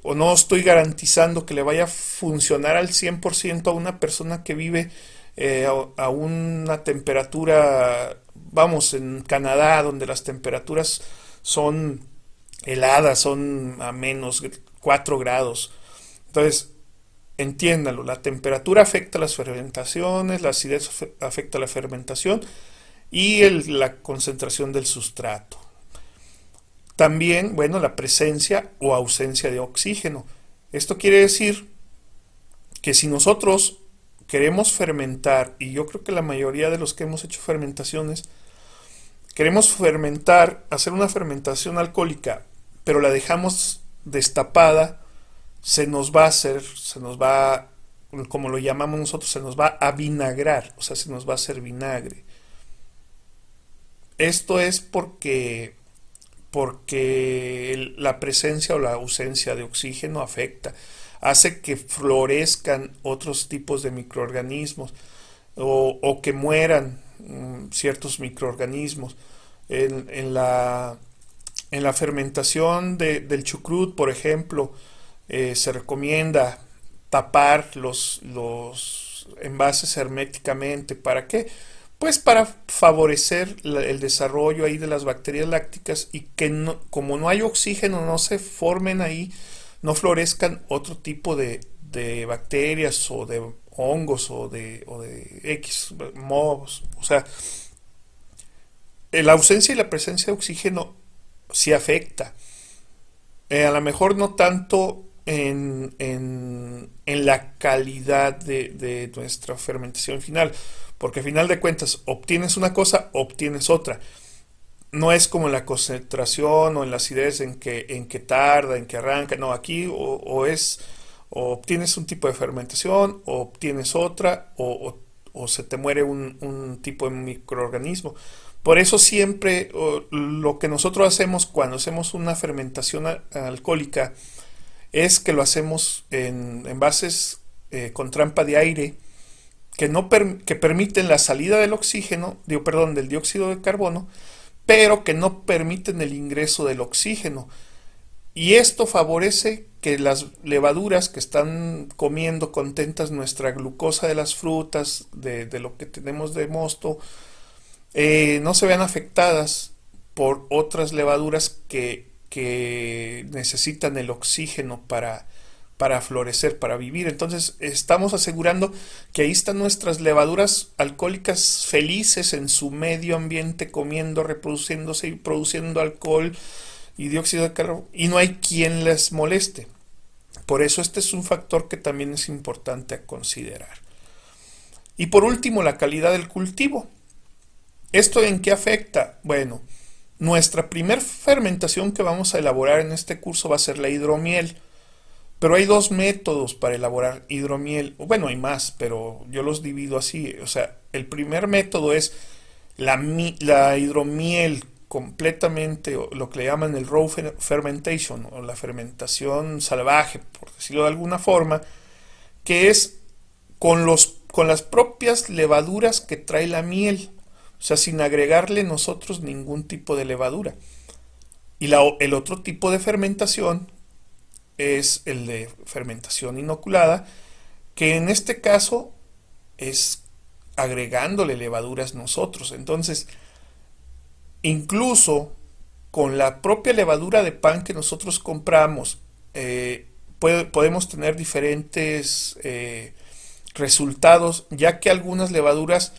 o no estoy garantizando que le vaya a funcionar al 100% a una persona que vive a una temperatura, vamos, en Canadá, donde las temperaturas son heladas, son a menos 4 grados. Entonces, entiéndalo, la temperatura afecta las fermentaciones, la acidez afecta la fermentación y la concentración del sustrato. También, bueno, la presencia o ausencia de oxígeno. Esto quiere decir que si nosotros queremos fermentar, y yo creo que la mayoría de los que hemos hecho fermentaciones, queremos fermentar, hacer una fermentación alcohólica, pero la dejamos destapada, se nos va a hacer, se nos va, como lo llamamos nosotros, se nos va a vinagrar, o sea, se nos va a hacer vinagre. Esto es porque la presencia o la ausencia de oxígeno afecta, hace que florezcan otros tipos de microorganismos o que mueran ciertos microorganismos. En la fermentación del chucrut, por ejemplo, se recomienda tapar los envases herméticamente. ¿Para qué? Pues para favorecer el desarrollo ahí de las bacterias lácticas y que no, como no hay oxígeno, no se formen ahí, no florezcan otro tipo de bacterias o de hongos o de X, mohos. O sea, la ausencia y la presencia de oxígeno sí afecta. A lo mejor no tanto en la calidad de nuestra fermentación final, porque al final de cuentas obtienes una cosa, obtienes otra. No es como en la concentración o en la acidez en que tarda, en que arranca. No, aquí o obtienes un tipo de fermentación, o obtienes otra, o se te muere un tipo de microorganismo. Por eso siempre lo que nosotros hacemos cuando hacemos una fermentación alcohólica es que lo hacemos en envases con trampa de aire que permiten la salida del oxígeno, perdón, del dióxido de carbono, pero que no permiten el ingreso del oxígeno. Y esto favorece que las levaduras que están comiendo contentas nuestra glucosa de las frutas, de lo que tenemos de mosto, no se vean afectadas por otras levaduras que necesitan el oxígeno para florecer, para vivir. Entonces estamos asegurando que ahí están nuestras levaduras alcohólicas felices en su medio ambiente, comiendo, reproduciéndose y produciendo alcohol y dióxido de carbono, y no hay quien les moleste. Por eso este es un factor que también es importante a considerar. Y por último, la calidad del cultivo. ¿Esto en qué afecta? Bueno, nuestra primer fermentación que vamos a elaborar en este curso va a ser la hidromiel. Pero hay dos métodos para elaborar hidromiel. Bueno, hay más, pero yo los divido así. O sea, el primer método es la hidromiel completamente, o lo que le llaman el raw fermentation, o la fermentación salvaje, por decirlo de alguna forma, que es con las propias levaduras que trae la miel. O sea, sin agregarle nosotros ningún tipo de levadura. Y el otro tipo de fermentación es el de fermentación inoculada, que en este caso es agregándole levaduras nosotros. Entonces, incluso con la propia levadura de pan que nosotros compramos, podemos tener diferentes resultados, ya que algunas levaduras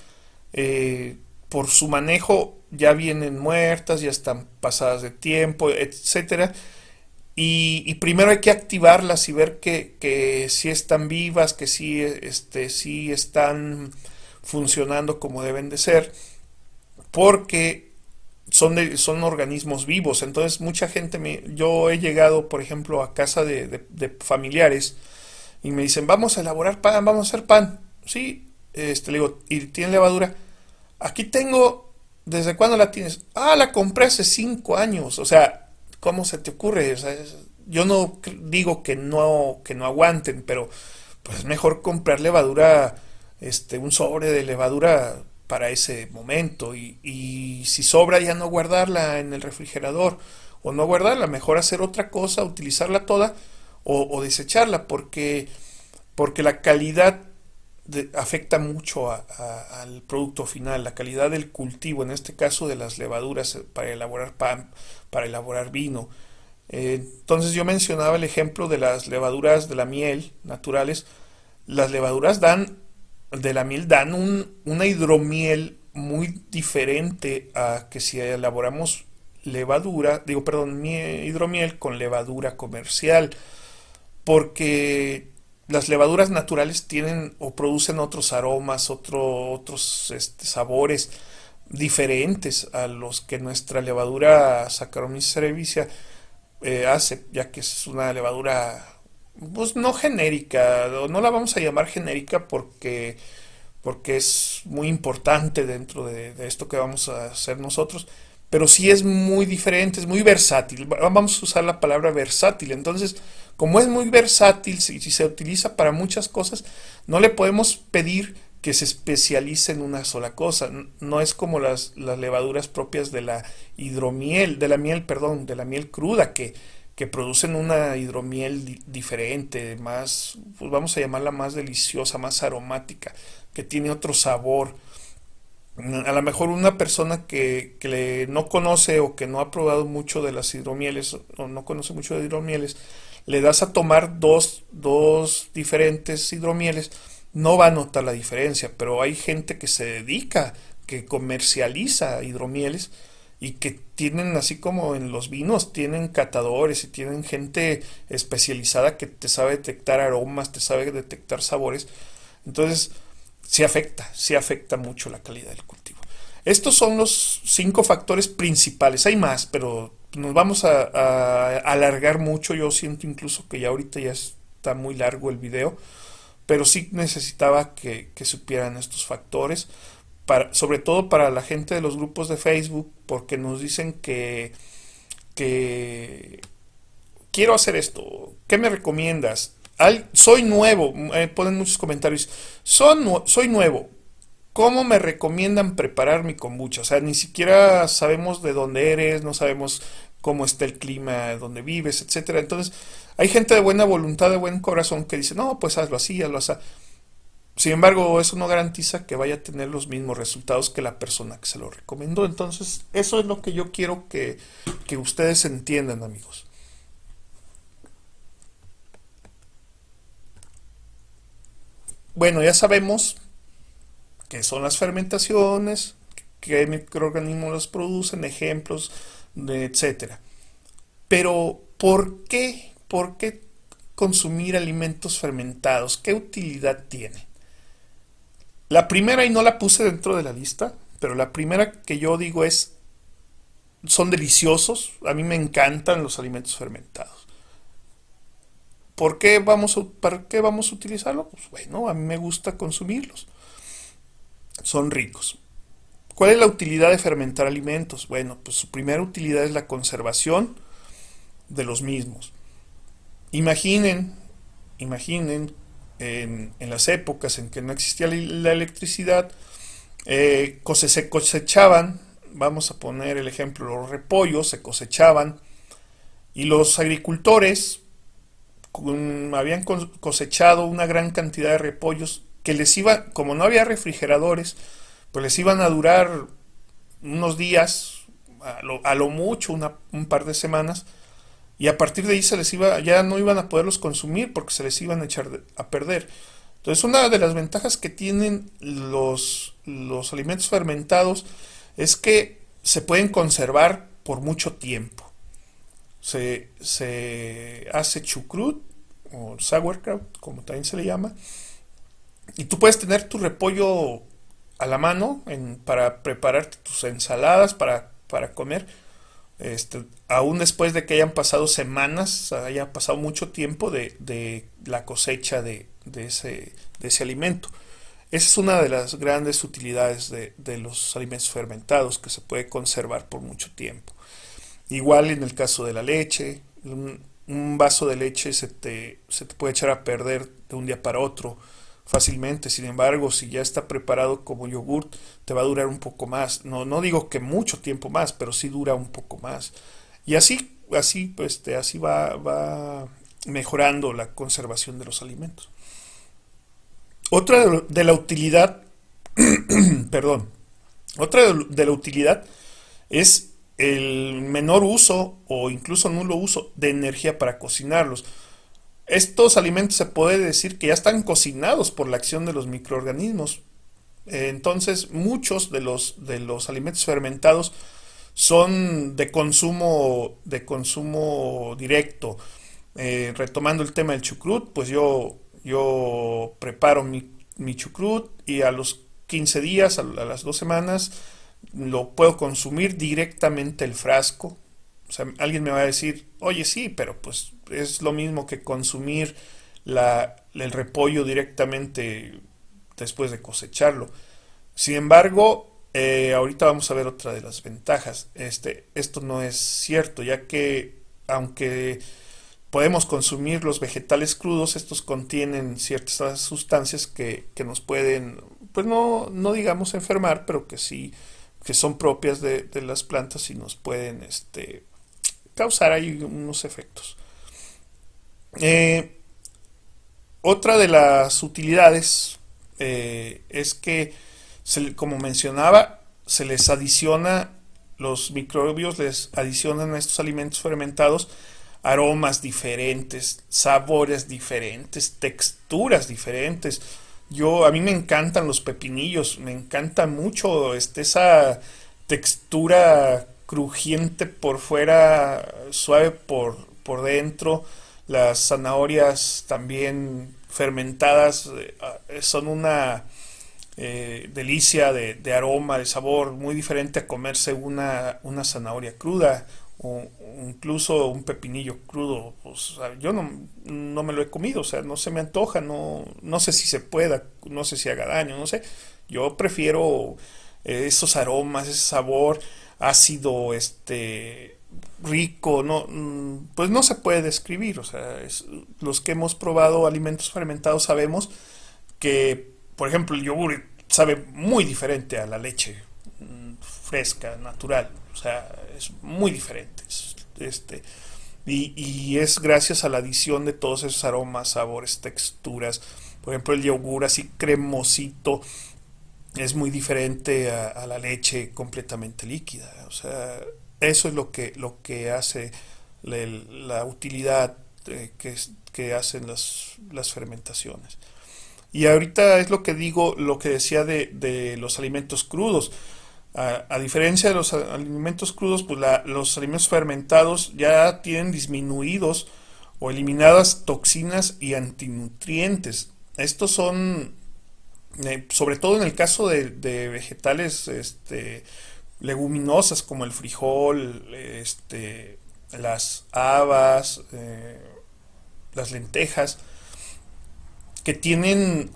por su manejo ya vienen muertas, ya están pasadas de tiempo, etcétera. Y primero hay que activarlas y ver que sí están vivas, que sí, sí están funcionando como deben de ser, porque son organismos vivos. Entonces mucha gente, yo he llegado, por ejemplo, a casa de familiares y me dicen, vamos a elaborar pan, vamos a hacer pan. Sí, le digo, ¿y tiene levadura? Aquí tengo, ¿desde cuándo la tienes? Ah, la compré hace 5 años. O sea, ¿cómo se te ocurre? O sea, yo no digo que no aguanten, pero pues es mejor comprar levadura, un sobre de levadura para ese momento. Y si sobra ya no guardarla en el refrigerador. O no guardarla, mejor hacer otra cosa, utilizarla toda o desecharla, porque la calidad afecta mucho al producto final, la calidad del cultivo, en este caso de las levaduras para elaborar pan, para elaborar vino. Entonces yo mencionaba el ejemplo de las levaduras de la miel naturales. Las levaduras de la miel dan una hidromiel muy diferente a que si elaboramos levadura, digo, perdón, hidromiel con levadura comercial, porque las levaduras naturales tienen o producen otros aromas, otros sabores diferentes a los que nuestra levadura Saccharomyces cerevisiae hace, ya que es una levadura pues no genérica, o no la vamos a llamar genérica porque es muy importante dentro de esto que vamos a hacer nosotros, pero sí es muy diferente, es muy versátil. Vamos a usar la palabra versátil. Entonces, como es muy versátil, si se utiliza para muchas cosas, no le podemos pedir que se especialice en una sola cosa. No es como las levaduras propias de la hidromiel, de la miel, perdón, de la miel cruda, que producen una hidromiel diferente, más, pues vamos a llamarla más deliciosa, más aromática, que tiene otro sabor. A lo mejor una persona que no conoce o que no ha probado mucho de las hidromieles o no conoce mucho de hidromieles, le das a tomar dos diferentes hidromieles, no va a notar la diferencia, pero hay gente que se dedica, que comercializa hidromieles y que tienen, así como en los vinos, tienen catadores y tienen gente especializada que te sabe detectar aromas, te sabe detectar sabores. Entonces, sí afecta mucho la calidad del cultivo. Estos son los 5 factores principales. Hay más, pero nos vamos a alargar mucho. Yo siento incluso que ya ahorita ya está muy largo el video, pero sí necesitaba que supieran estos factores, sobre todo para la gente de los grupos de Facebook, porque nos dicen que quiero hacer esto, ¿qué me recomiendas? Soy nuevo, ponen muchos comentarios, soy nuevo, ¿cómo me recomiendan preparar mi kombucha? O sea, ni siquiera sabemos de dónde eres, no sabemos cómo está el clima donde vives, etcétera. Entonces, hay gente de buena voluntad, de buen corazón que dice, no, pues hazlo así, hazlo así. Sin embargo, eso no garantiza que vaya a tener los mismos resultados que la persona que se lo recomendó. Entonces, eso es lo que yo quiero que ustedes entiendan, amigos. Bueno, ya sabemos qué son las fermentaciones, qué microorganismos las producen, ejemplos, etcétera. Pero, ¿por qué? ¿Por qué consumir alimentos fermentados? ¿Qué utilidad tiene? La primera, y no la puse dentro de la lista, pero la primera que yo digo son deliciosos. A mí me encantan los alimentos fermentados. ¿Para qué vamos a utilizarlo? Pues bueno, a mí me gusta consumirlos. Son ricos. ¿Cuál es la utilidad de fermentar alimentos? Bueno, pues su primera utilidad es la conservación de los mismos. Imaginen, imaginen en las épocas en que no existía la electricidad, se cosechaban, vamos a poner el ejemplo, los repollos se cosechaban y los agricultores habían cosechado una gran cantidad de repollos que como no había refrigeradores, pues les iban a durar unos días, a lo mucho un par de semanas, y a partir de ahí ya no iban a poderlos consumir porque se les iban a echar a perder. Entonces, una de las ventajas que tienen los alimentos fermentados es que se pueden conservar por mucho tiempo. Se hace chucrut o sauerkraut, como también se le llama, y tú puedes tener tu repollo a la mano para prepararte tus ensaladas, para comer, aún después de que hayan pasado semanas, haya pasado mucho tiempo de la cosecha de ese alimento. Esa es una de las grandes utilidades de los alimentos fermentados, que se puede conservar por mucho tiempo. Igual en el caso de la leche, un vaso de leche se te puede echar a perder de un día para otro fácilmente. Sin embargo, si ya está preparado como yogurt, te va a durar un poco más. No, no digo que mucho tiempo más, pero sí dura un poco más. Y así va mejorando la conservación de los alimentos. Otra de la utilidad, perdón, otra de la utilidad es el menor uso o incluso nulo uso de energía para cocinarlos. Estos alimentos se puede decir que ya están cocinados por la acción de los microorganismos. Entonces, muchos de los alimentos fermentados son de consumo directo. Retomando el tema del chucrut, pues yo preparo mi chucrut y a los 15 días, a las 2 semanas, lo puedo consumir directamente el frasco. O sea, alguien me va a decir, oye, sí, pero pues es lo mismo que consumir el repollo directamente después de cosecharlo. Sin embargo, ahorita vamos a ver otra de las ventajas. Esto no es cierto, ya que aunque podemos consumir los vegetales crudos, estos contienen ciertas sustancias que nos pueden, pues no digamos enfermar, pero que sí, que son propias de las plantas y nos pueden causar ahí unos efectos. Eh, Otra de las utilidades es que, como mencionaba, se les adiciona, los microbios les adicionan a estos alimentos fermentados aromas diferentes, sabores diferentes, texturas diferentes. A mí me encantan los pepinillos, me encanta mucho esa textura crujiente por fuera, suave por dentro. Las zanahorias también fermentadas son una delicia de aroma, de sabor, muy diferente a comerse una zanahoria cruda o incluso un pepinillo crudo. O sea, yo no me lo he comido, o sea, no se me antoja, no sé si se pueda, no sé si haga daño, no sé. Yo prefiero esos aromas, ese sabor ácido, rico, pues no se puede describir. O sea, los que hemos probado alimentos fermentados sabemos que, por ejemplo, el yogur sabe muy diferente a la leche fresca, natural. O sea, es muy diferente. Y es gracias a la adición de todos esos aromas, sabores, texturas. Por ejemplo, el yogur así cremosito es muy diferente a la leche completamente líquida. O sea, eso es lo que hace la utilidad que hacen las fermentaciones. Y ahorita es lo que digo, lo que decía de los alimentos crudos. A diferencia de los alimentos crudos, pues los alimentos fermentados ya tienen disminuidos o eliminadas toxinas y antinutrientes. Estos son, sobre todo en el caso de vegetales leguminosas como el frijol, las habas, las lentejas, que tienen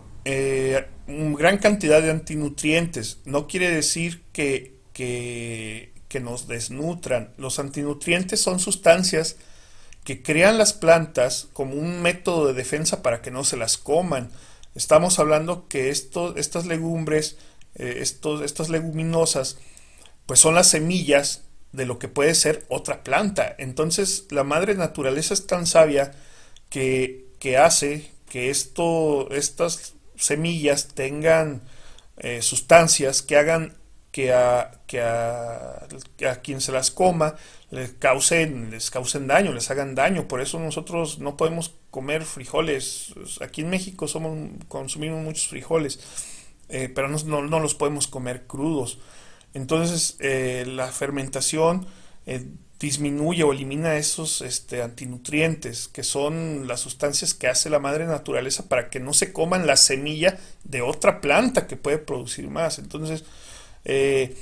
una gran cantidad de antinutrientes. No quiere decir que nos desnutran. Los antinutrientes son sustancias que crean las plantas como un método de defensa para que no se las coman. Estamos hablando que estas legumbres, estas leguminosas, pues son las semillas de lo que puede ser otra planta. Entonces la madre naturaleza es tan sabia que hace que estas semillas tengan sustancias que hagan a quien se las coma les causen daño, les hagan daño. Por eso nosotros no podemos comer frijoles. Aquí en México consumimos muchos frijoles, pero no los podemos comer crudos. Entonces, la fermentación disminuye o elimina esos antinutrientes, que son las sustancias que hace la madre naturaleza para que no se coman la semilla de otra planta que puede producir más. Entonces, eh,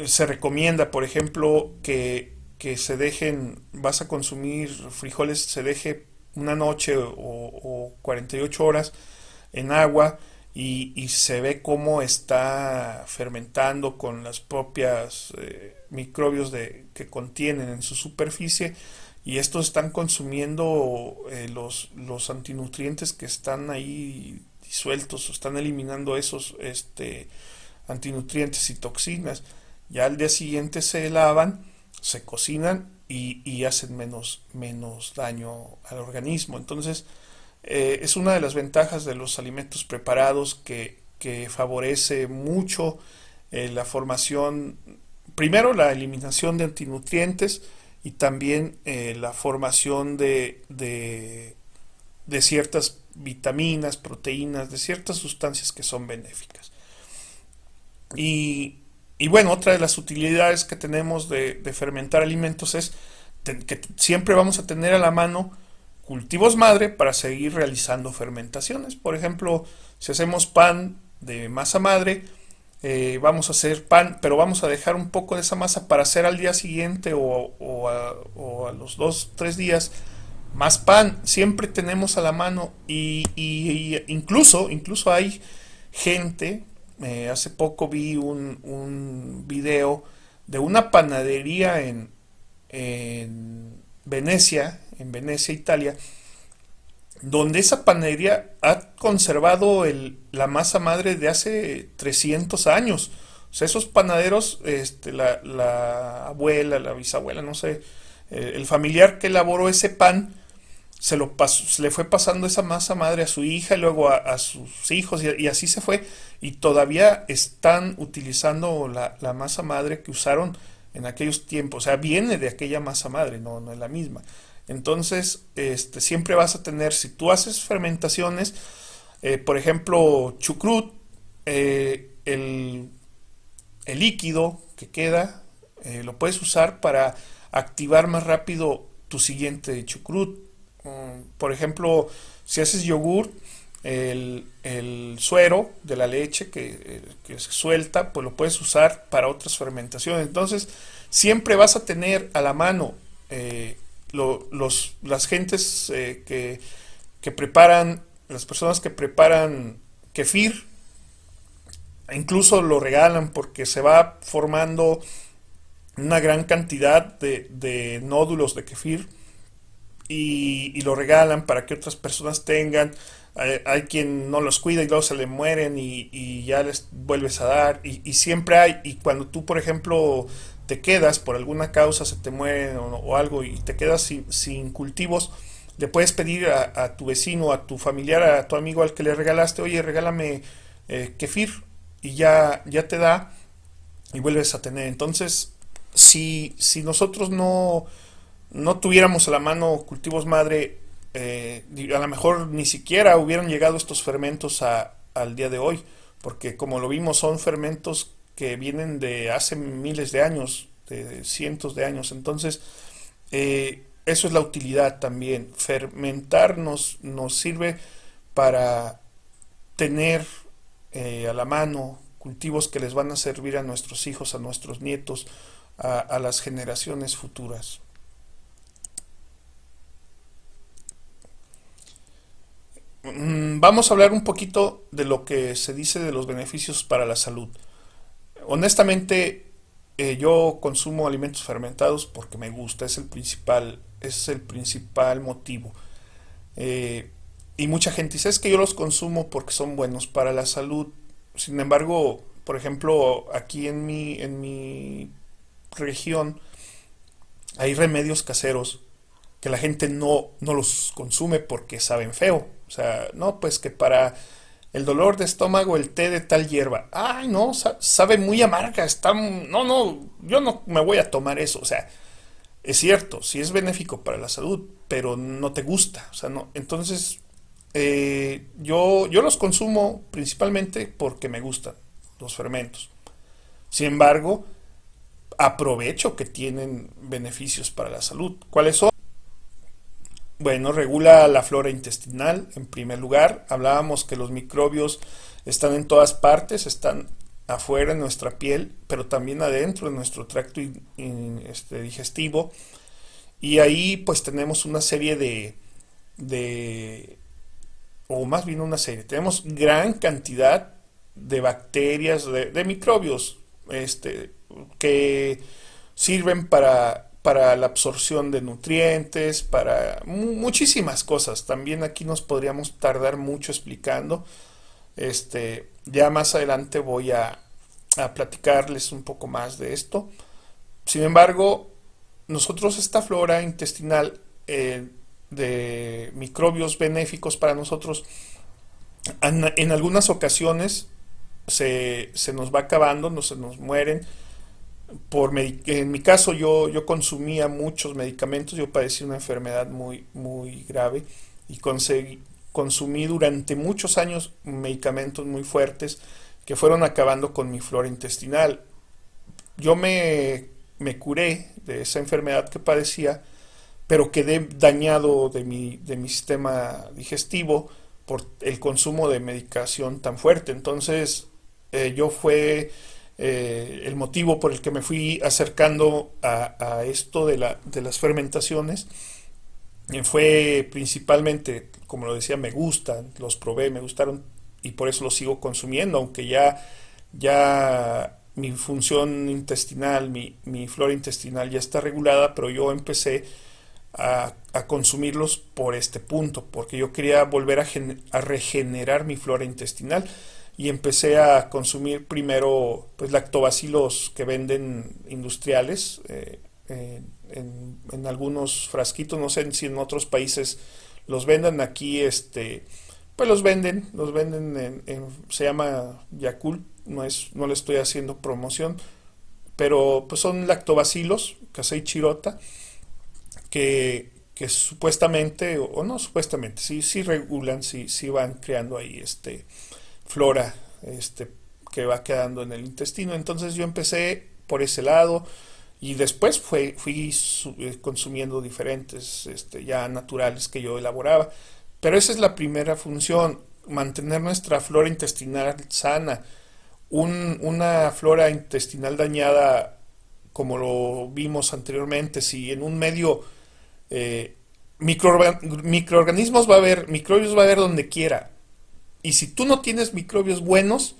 se recomienda, por ejemplo, que vas a consumir frijoles, se deje una noche o 48 horas en agua y se ve cómo está fermentando con las propias microbios que contienen en su superficie, y estos están consumiendo los antinutrientes que están ahí disueltos, o están eliminando esos antinutrientes y toxinas. Ya al día siguiente se lavan, se cocinan y hacen menos daño al organismo. Entonces, es una de las ventajas de los alimentos preparados que favorece mucho la formación, primero la eliminación de antinutrientes y también la formación de ciertas vitaminas, proteínas, de ciertas sustancias que son benéficas. Y, y bueno, otra de las utilidades que tenemos de fermentar alimentos es que siempre vamos a tener a la mano cultivos madre para seguir realizando fermentaciones. Por ejemplo, si hacemos pan de masa madre, vamos a hacer pan, pero vamos a dejar un poco de esa masa para hacer al día siguiente o a los 2, 3 días más pan. Siempre tenemos a la mano y incluso hay gente, hace poco vi un video de una panadería en Venecia, Italia, donde esa panadería ha conservado la masa madre de hace 300 años. O sea, esos panaderos, la abuela, la bisabuela, no sé, el familiar que elaboró ese pan, se le fue pasando esa masa madre a su hija y luego a sus hijos y así se fue. Y todavía están utilizando la masa madre que usaron en aquellos tiempos. O sea, viene de aquella masa madre, no es la misma. Entonces, siempre vas a tener, si tú haces fermentaciones, por ejemplo, chucrut, el líquido que queda, lo puedes usar para activar más rápido tu siguiente chucrut. Por ejemplo, si haces yogur, el suero de la leche que se suelta, pues lo puedes usar para otras fermentaciones. Entonces, siempre vas a tener a la mano las gentes que preparan, las personas que preparan kefir, incluso lo regalan porque se va formando una gran cantidad de nódulos de kefir y lo regalan para que otras personas tengan. Hay quien no los cuida y luego se le mueren y ya les vuelves a dar y siempre hay. Y cuando tú, por ejemplo, te quedas por alguna causa, se te mueren o algo y te quedas sin cultivos, le puedes pedir a tu vecino, a tu familiar, a tu amigo al que le regalaste, oye, regálame kefir, y ya te da y vuelves a tener. Entonces, si nosotros no tuviéramos a la mano cultivos madre, a lo mejor ni siquiera hubieran llegado estos fermentos al día de hoy, porque como lo vimos son fermentos que vienen de hace miles de años, de cientos de años. Entonces, eso es la utilidad también. Fermentar nos sirve para tener a la mano cultivos que les van a servir a nuestros hijos, a nuestros nietos, a las generaciones futuras. Vamos a hablar un poquito de lo que se dice de los beneficios para la salud. Honestamente, yo consumo alimentos fermentados porque me gusta, es el principal motivo. Eh, y mucha gente dice, es que yo los consumo porque son buenos para la salud. Sin embargo, por ejemplo, aquí en mi región hay remedios caseros que la gente no los consume porque saben feo. O sea, no, pues que para el dolor de estómago el té de tal hierba. Ay, no, sabe muy amarga, no, yo no me voy a tomar eso. O sea, es cierto, sí es benéfico para la salud, pero no te gusta. O sea, no. Entonces, yo los consumo principalmente porque me gustan los fermentos. Sin embargo, aprovecho que tienen beneficios para la salud. ¿Cuáles son? Bueno, regula la flora intestinal, en primer lugar. Hablábamos que los microbios están en todas partes, están afuera en nuestra piel, pero también adentro en nuestro tracto digestivo. Y ahí pues tenemos una serie de o más bien una serie, tenemos gran cantidad de bacterias, de microbios, que sirven para la absorción de nutrientes, para muchísimas cosas. También aquí nos podríamos tardar mucho explicando. Ya más adelante voy a platicarles un poco más de esto. Sin embargo, nosotros esta flora intestinal de microbios benéficos para nosotros, en algunas ocasiones se nos va acabando, no se nos mueren. En mi caso yo consumía muchos medicamentos, yo padecí una enfermedad muy grave y consumí durante muchos años medicamentos muy fuertes que fueron acabando con mi flora intestinal. Yo me curé de esa enfermedad que padecía, pero quedé dañado de mi sistema digestivo por el consumo de medicación tan fuerte. Entonces, yo fue el motivo por el que me fui acercando a esto de las fermentaciones. Fue principalmente, como lo decía, me gustan, los probé, me gustaron y por eso los sigo consumiendo, aunque ya mi función intestinal, mi flora intestinal ya está regulada, pero yo empecé a consumirlos por este punto, porque yo quería volver a regenerar mi flora intestinal y empecé a consumir primero pues lactobacilos que venden industriales, en algunos frasquitos, no sé si en otros países los vendan, aquí pues los venden se llama Yakult, no le estoy haciendo promoción, pero pues son lactobacilos, Kasei Chirota, que supuestamente, o no supuestamente, sí regulan, sí van creando ahí flora, que va quedando en el intestino. Entonces yo empecé por ese lado y después fui consumiendo diferentes, ya naturales que yo elaboraba. Pero esa es la primera función, mantener nuestra flora intestinal sana. Una flora intestinal dañada, como lo vimos anteriormente, si en un medio eh, microorganismos va a haber, microbios va a haber donde quiera. Y si tú no tienes microbios buenos,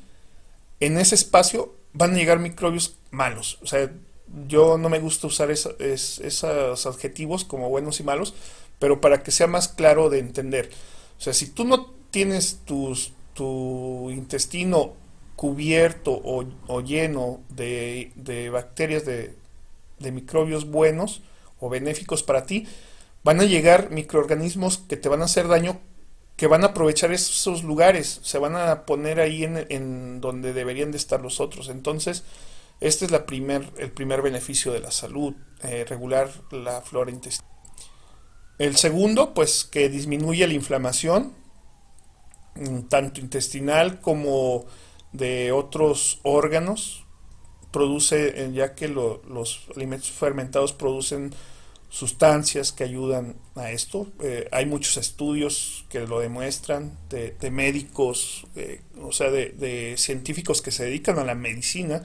en ese espacio van a llegar microbios malos. O sea, yo no me gusta usar esos adjetivos como buenos y malos, pero para que sea más claro de entender. O sea, si tú no tienes tu intestino cubierto o lleno de bacterias, de microbios buenos o benéficos para ti, van a llegar microorganismos que te van a hacer daño, que van a aprovechar esos lugares, se van a poner ahí en donde deberían de estar los otros. Entonces, este es el primer beneficio de la salud, regular la flora intestinal. El segundo, pues que disminuye la inflamación, tanto intestinal como de otros órganos. Produce, ya que los alimentos fermentados producen sustancias que ayudan a esto. Hay muchos estudios que lo demuestran, de médicos, o sea, de científicos que se dedican a la medicina,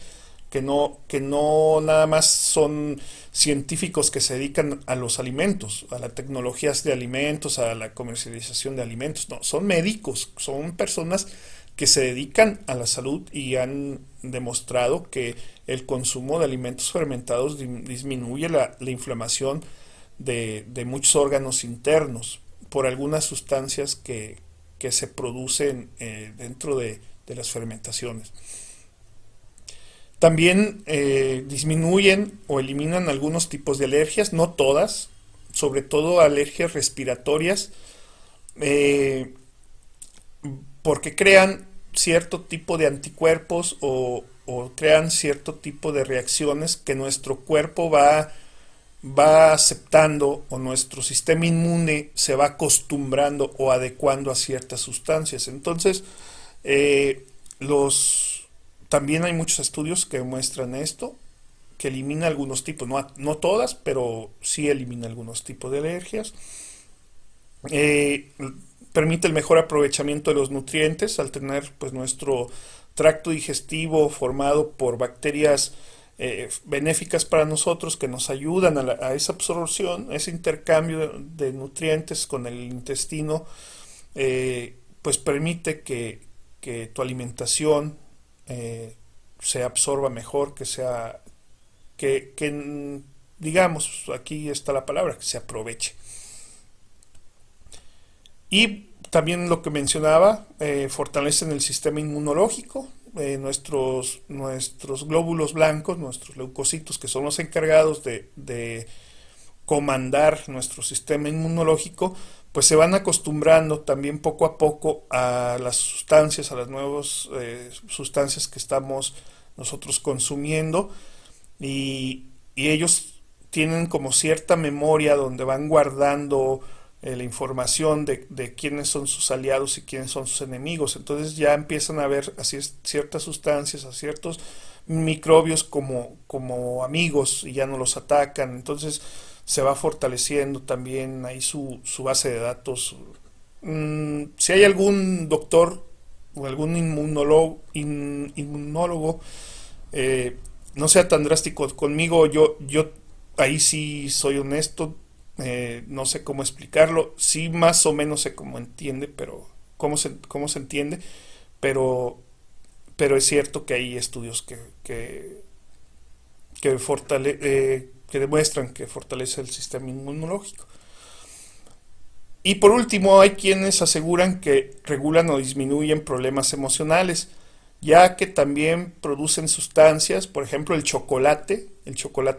que no nada más son científicos que se dedican a los alimentos, a las tecnologías de alimentos, a la comercialización de alimentos. No, son médicos, son personas que se dedican a la salud y han demostrado que el consumo de alimentos fermentados disminuye la inflamación de muchos órganos internos por algunas sustancias que se producen dentro de las fermentaciones. También disminuyen o eliminan algunos tipos de alergias, no todas, sobre todo alergias respiratorias, eh, porque crean cierto tipo de anticuerpos o crean cierto tipo de reacciones que nuestro cuerpo va aceptando, o nuestro sistema inmune se va acostumbrando o adecuando a ciertas sustancias. Entonces, eh, también hay muchos estudios que muestran esto, que elimina algunos tipos, no todas, pero sí elimina algunos tipos de alergias. Eh, Permite el mejor aprovechamiento de los nutrientes al tener pues nuestro tracto digestivo formado por bacterias benéficas para nosotros, que nos ayudan a esa absorción, ese intercambio de nutrientes con el intestino. pues permite que tu alimentación se absorba mejor, que digamos, aquí está la palabra, que se aproveche. Y también lo que mencionaba, fortalecen el sistema inmunológico, nuestros glóbulos blancos, nuestros leucocitos, que son los encargados de comandar nuestro sistema inmunológico, pues se van acostumbrando también poco a poco a las sustancias, a las nuevas sustancias que estamos nosotros consumiendo, y ellos tienen como cierta memoria donde van guardando la información de quiénes son sus aliados y quiénes son sus enemigos. Entonces ya empiezan a ver así ciertas sustancias, a ciertos microbios como amigos y ya no los atacan. Entonces se va fortaleciendo también ahí su base de datos. Si hay algún doctor o algún inmunólogo, no sea tan drástico conmigo, yo ahí sí soy honesto, no sé cómo explicarlo, sí más o menos sé cómo entiende, pero cómo se entiende, pero, pero es cierto que hay estudios que demuestran que fortalece el sistema inmunológico. Y por último, hay quienes aseguran que regulan o disminuyen problemas emocionales, ya que también producen sustancias, por ejemplo el chocolate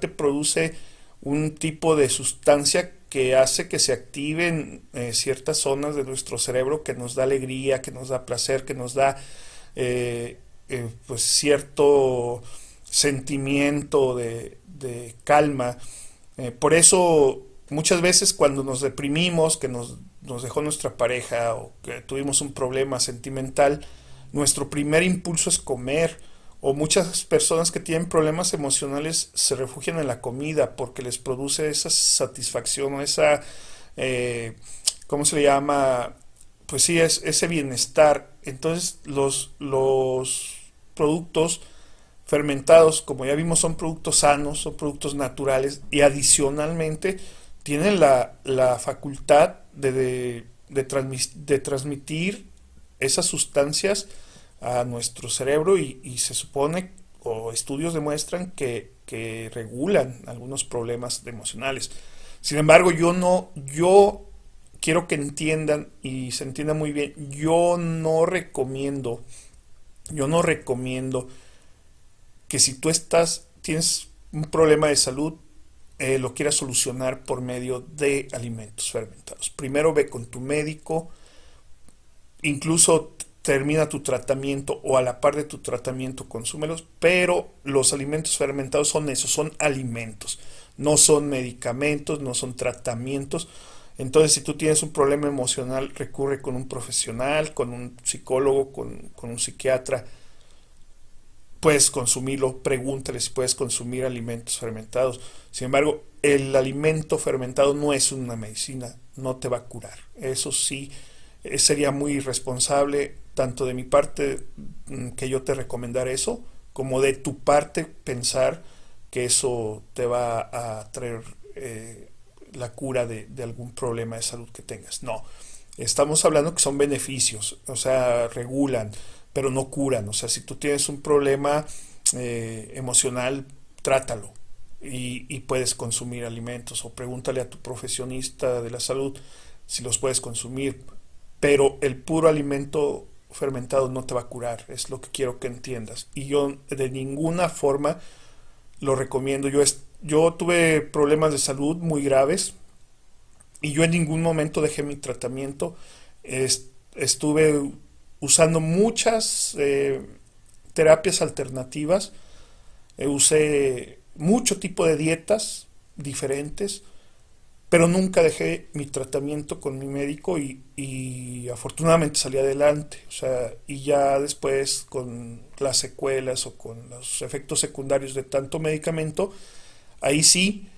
produce un tipo de sustancia que hace que se activen ciertas zonas de nuestro cerebro que nos da alegría, que nos da placer, que nos da pues cierto sentimiento de calma. Por eso muchas veces cuando nos deprimimos, que nos dejó nuestra pareja o que tuvimos un problema sentimental, nuestro primer impulso es comer. O muchas personas que tienen problemas emocionales se refugian en la comida porque les produce esa satisfacción o esa, ¿cómo se le llama? Pues sí, es ese bienestar. Entonces los productos fermentados, como ya vimos, son productos sanos, son productos naturales y adicionalmente tienen la facultad de transmitir esas sustancias a nuestro cerebro y se supone o estudios demuestran que regulan algunos problemas emocionales. Sin embargo, yo quiero que entiendan y se entienda muy bien, yo no recomiendo que si tú tienes un problema de salud, lo quieras solucionar por medio de alimentos fermentados. Primero ve con tu médico, incluso termina tu tratamiento o a la par de tu tratamiento consúmelos, pero los alimentos fermentados son eso, son alimentos, no son medicamentos, no son tratamientos. Entonces, si tú tienes un problema emocional, recurre con un profesional, con un psicólogo, con un psiquiatra. Puedes consumirlo, pregúntale si puedes consumir alimentos fermentados. Sin embargo, el alimento fermentado no es una medicina, no te va a curar. Eso sí, sería muy irresponsable, tanto de mi parte que yo te recomendara eso, como de tu parte pensar que eso te va a traer la cura de algún problema de salud que tengas. No, estamos hablando que son beneficios, o sea, regulan, pero no curan. O sea, si tú tienes un problema emocional, trátalo y puedes consumir alimentos o pregúntale a tu profesionista de la salud si los puedes consumir, pero el puro alimento fermentado no te va a curar, es lo que quiero que entiendas. Y yo de ninguna forma lo recomiendo. Yo tuve problemas de salud muy graves y yo en ningún momento dejé mi tratamiento. Estuve usando muchas terapias alternativas, usé mucho tipo de dietas diferentes, pero nunca dejé mi tratamiento con mi médico y afortunadamente salí adelante. O sea, y ya después con las secuelas o con los efectos secundarios de tanto medicamento, ahí sí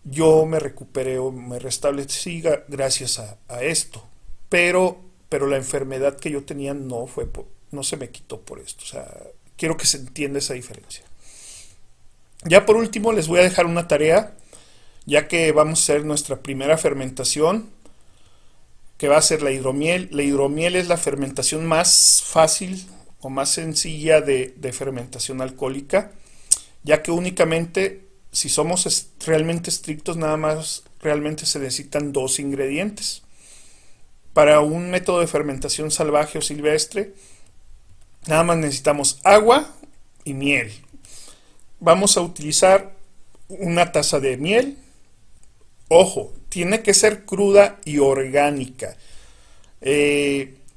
yo me recuperé o me restablecí gracias a esto. Pero la enfermedad que yo tenía no se me quitó por esto. O sea, quiero que se entienda esa diferencia. Ya por último les voy a dejar una tarea, ya que vamos a hacer nuestra primera fermentación. que va a ser la hidromiel. La hidromiel es la fermentación más fácil o más sencilla de fermentación alcohólica, ya que únicamente, si somos realmente estrictos, nada más realmente se necesitan dos ingredientes. Para un método de fermentación salvaje o silvestre, nada más necesitamos agua y miel. Vamos a utilizar una taza de miel. Ojo, tiene que ser cruda y orgánica.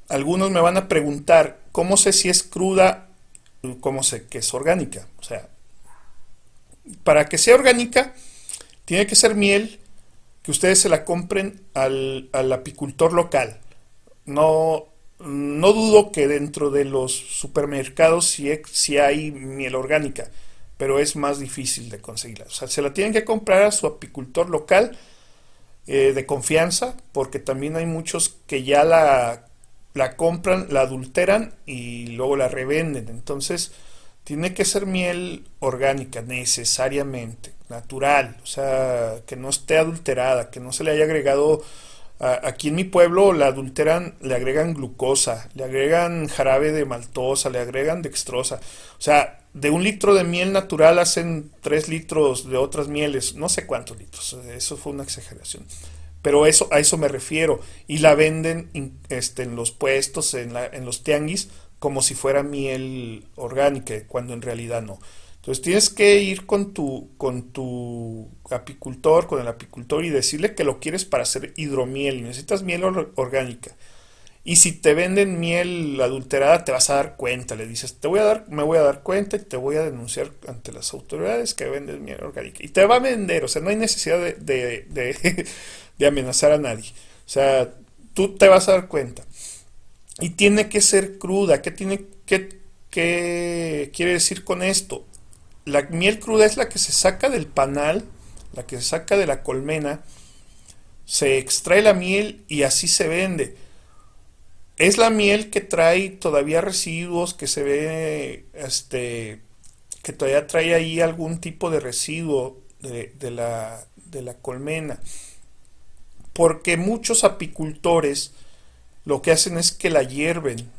Algunos me van a preguntar, ¿cómo sé si es cruda? ¿Cómo sé que es orgánica? O sea, para que sea orgánica, tiene que ser miel que ustedes se la compren al apicultor local. No, no dudo que dentro de los supermercados sí hay miel orgánica, pero es más difícil de conseguirla. O sea, se la tienen que comprar a su apicultor local de confianza, porque también hay muchos que ya la compran, la adulteran y luego la revenden. Entonces, tiene que ser miel orgánica, necesariamente, natural, o sea, que no esté adulterada, que no se le haya agregado. Aquí en mi pueblo la adulteran, le agregan glucosa, le agregan jarabe de maltosa, le agregan dextrosa. O sea, de 1 litro de miel natural hacen 3 litros de otras mieles, no sé cuántos litros, eso fue una exageración. Pero eso, a eso me refiero. Y la venden en los puestos, en los tianguis, como si fuera miel orgánica, cuando en realidad no. Entonces tienes que ir con tu apicultor, con el apicultor y decirle que lo quieres para hacer hidromiel y necesitas miel orgánica. Y si te venden miel adulterada, te vas a dar cuenta. Le dices, me voy a dar cuenta y te voy a denunciar ante las autoridades que venden miel orgánica. Y te va a vender, o sea, no hay necesidad de amenazar a nadie. O sea, tú te vas a dar cuenta. Y tiene que ser cruda. ¿Qué quiere decir con esto? La miel cruda es la que se saca del panal, la que se saca de la colmena, se extrae la miel y así se vende. Es la miel que trae todavía residuos, que se ve, que todavía trae ahí algún tipo de residuo de la colmena. Porque muchos apicultores lo que hacen es que la hierven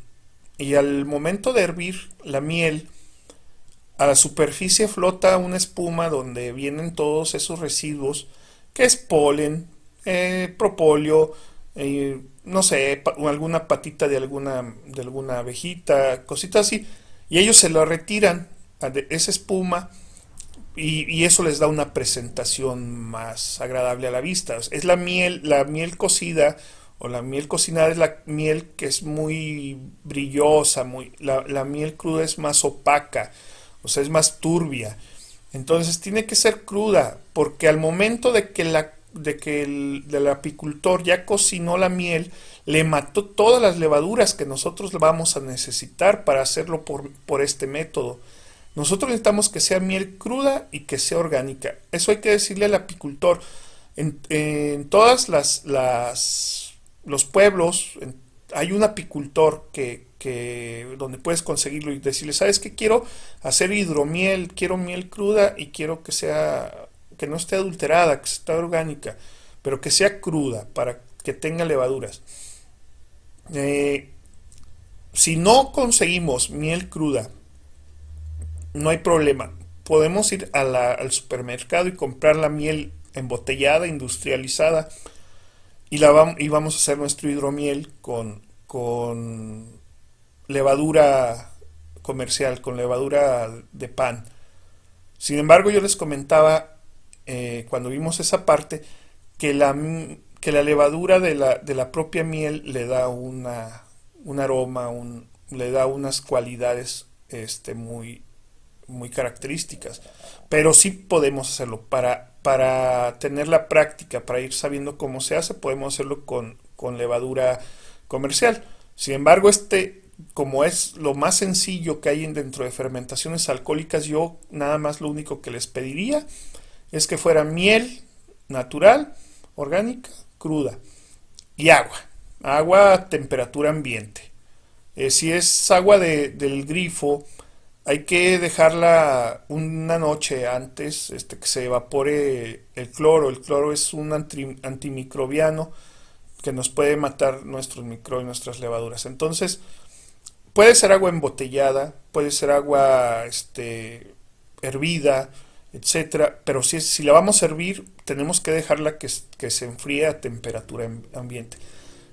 y al momento de hervir la miel, a la superficie flota una espuma donde vienen todos esos residuos, que es polen, propóleo, no sé, alguna patita de alguna abejita, cositas así, y ellos se lo retiran de esa espuma y eso les da una presentación más agradable a la vista. Es la miel cocida o la miel cocinada es la miel que es muy brillosa, la miel cruda es más opaca, o sea, es más turbia. Entonces tiene que ser cruda, porque al momento del apicultor ya cocinó la miel, le mató todas las levaduras que nosotros vamos a necesitar para hacerlo por este método. Nosotros necesitamos que sea miel cruda y que sea orgánica. Eso hay que decirle al apicultor. En todas los pueblos hay un apicultor donde puedes conseguirlo y decirle, ¿sabes qué? Quiero hacer hidromiel, quiero miel cruda y quiero que no esté adulterada, que esté orgánica, pero que sea cruda para que tenga levaduras. Eh, si no conseguimos miel cruda, no hay problema. Podemos ir al supermercado y comprar la miel embotellada, industrializada, y vamos a hacer nuestro hidromiel con levadura comercial, con levadura de pan. Sin embargo, yo les comentaba cuando vimos esa parte que la levadura de la propia miel le da un aroma, le da unas cualidades muy, muy características. Pero sí podemos hacerlo. Para tener la práctica, para ir sabiendo cómo se hace, podemos hacerlo con levadura comercial. Sin embargo, como es lo más sencillo que hay dentro de fermentaciones alcohólicas, yo nada más lo único que les pediría es que fuera miel natural, orgánica, cruda y agua a temperatura ambiente. Si es agua del grifo, hay que dejarla una noche antes, que se evapore el cloro. El cloro es un antimicrobiano que nos puede matar nuestros microbios, nuestras levaduras. Entonces, puede ser agua embotellada, puede ser agua hervida, etcétera, pero si la vamos a hervir, tenemos que dejarla que se enfríe a temperatura ambiente.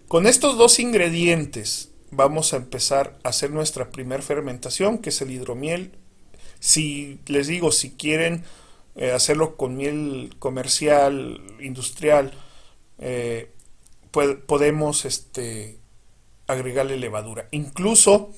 Con estos dos ingredientes vamos a empezar a hacer nuestra primer fermentación, que es el hidromiel. Si les digo, si quieren hacerlo con miel comercial, industrial, podemos agregarle levadura. Incluso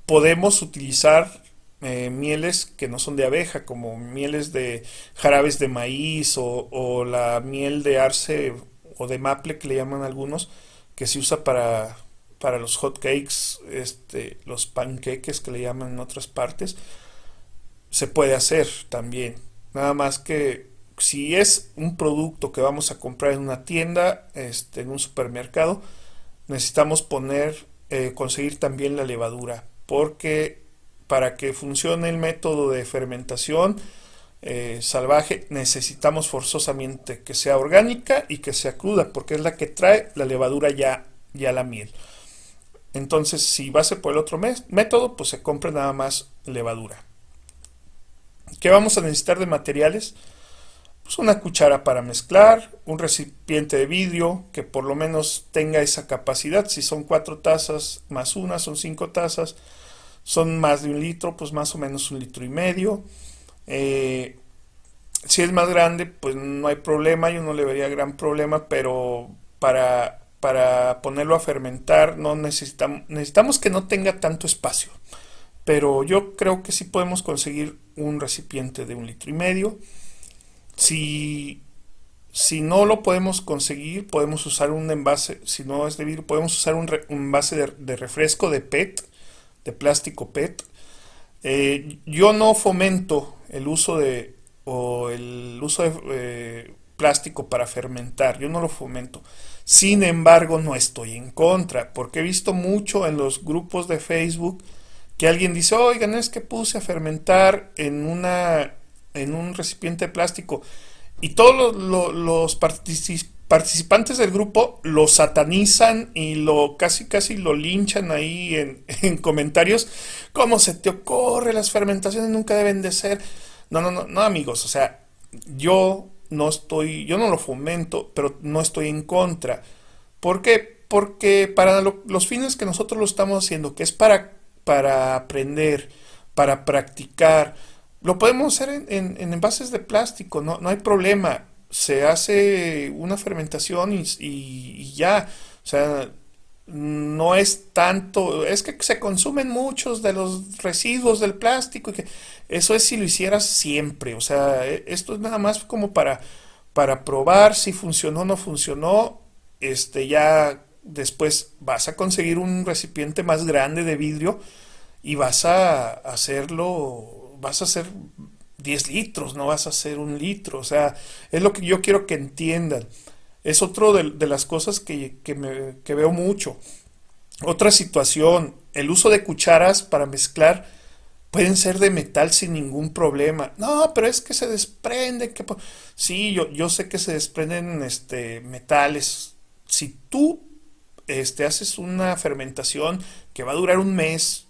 podemos utilizar mieles que no son de abeja, como mieles de jarabes de maíz o la miel de arce o de maple que le llaman algunos, que se usa para los hot cakes, los panqueques que le llaman en otras partes. Se puede hacer también. Nada más que si es un producto que vamos a comprar en una tienda, en un supermercado, necesitamos conseguir también la levadura, porque para que funcione el método de fermentación salvaje necesitamos forzosamente que sea orgánica y que sea cruda, porque es la que trae la levadura ya la miel. Entonces, si va a ser por el otro método, pues se compra nada más levadura. ¿Qué vamos a necesitar de materiales? Pues una cuchara para mezclar, un recipiente de vidrio que por lo menos tenga esa capacidad. Si son 4 tazas más una, son 5 tazas. Son más de 1 litro, pues más o menos 1,5 litros. Si es más grande, pues no hay problema, yo no le vería gran problema, pero para ponerlo a fermentar no necesitamos que no tenga tanto espacio. Pero yo creo que sí podemos conseguir un recipiente de 1,5 litros. Si no lo podemos conseguir, podemos usar un envase, si no es de vidrio, podemos usar un envase de refresco de PET, de plástico PET. Yo no fomento el uso de plástico para fermentar, yo no lo fomento. Sin embargo, no estoy en contra, porque he visto mucho en los grupos de Facebook que alguien dice, oigan, es que puse a fermentar en un recipiente de plástico, y todos los participantes del grupo lo satanizan y casi lo linchan ahí en comentarios. ¿Cómo se te ocurre? Las fermentaciones nunca deben de ser. No, amigos, o sea, yo no lo fomento, pero no estoy en contra. ¿Por qué? Porque para los fines que nosotros lo estamos haciendo, que es para aprender, para practicar, lo podemos hacer en envases de plástico, no hay problema. Se hace una fermentación y ya. O sea, no es tanto, es que se consumen muchos de los residuos del plástico, y que eso es si lo hicieras siempre. O sea, esto es nada más como para probar si funcionó o no funcionó. Ya después vas a conseguir un recipiente más grande de vidrio y vas a hacer 10 litros, no vas a hacer 1 litro. O sea, es lo que yo quiero que entiendan. Es otro de las cosas que veo mucho. Otra situación, el uso de cucharas para mezclar pueden ser de metal sin ningún problema. No, pero es que se desprende. Sí, yo sé que se desprenden metales. Si tú haces una fermentación que va a durar 1 mes,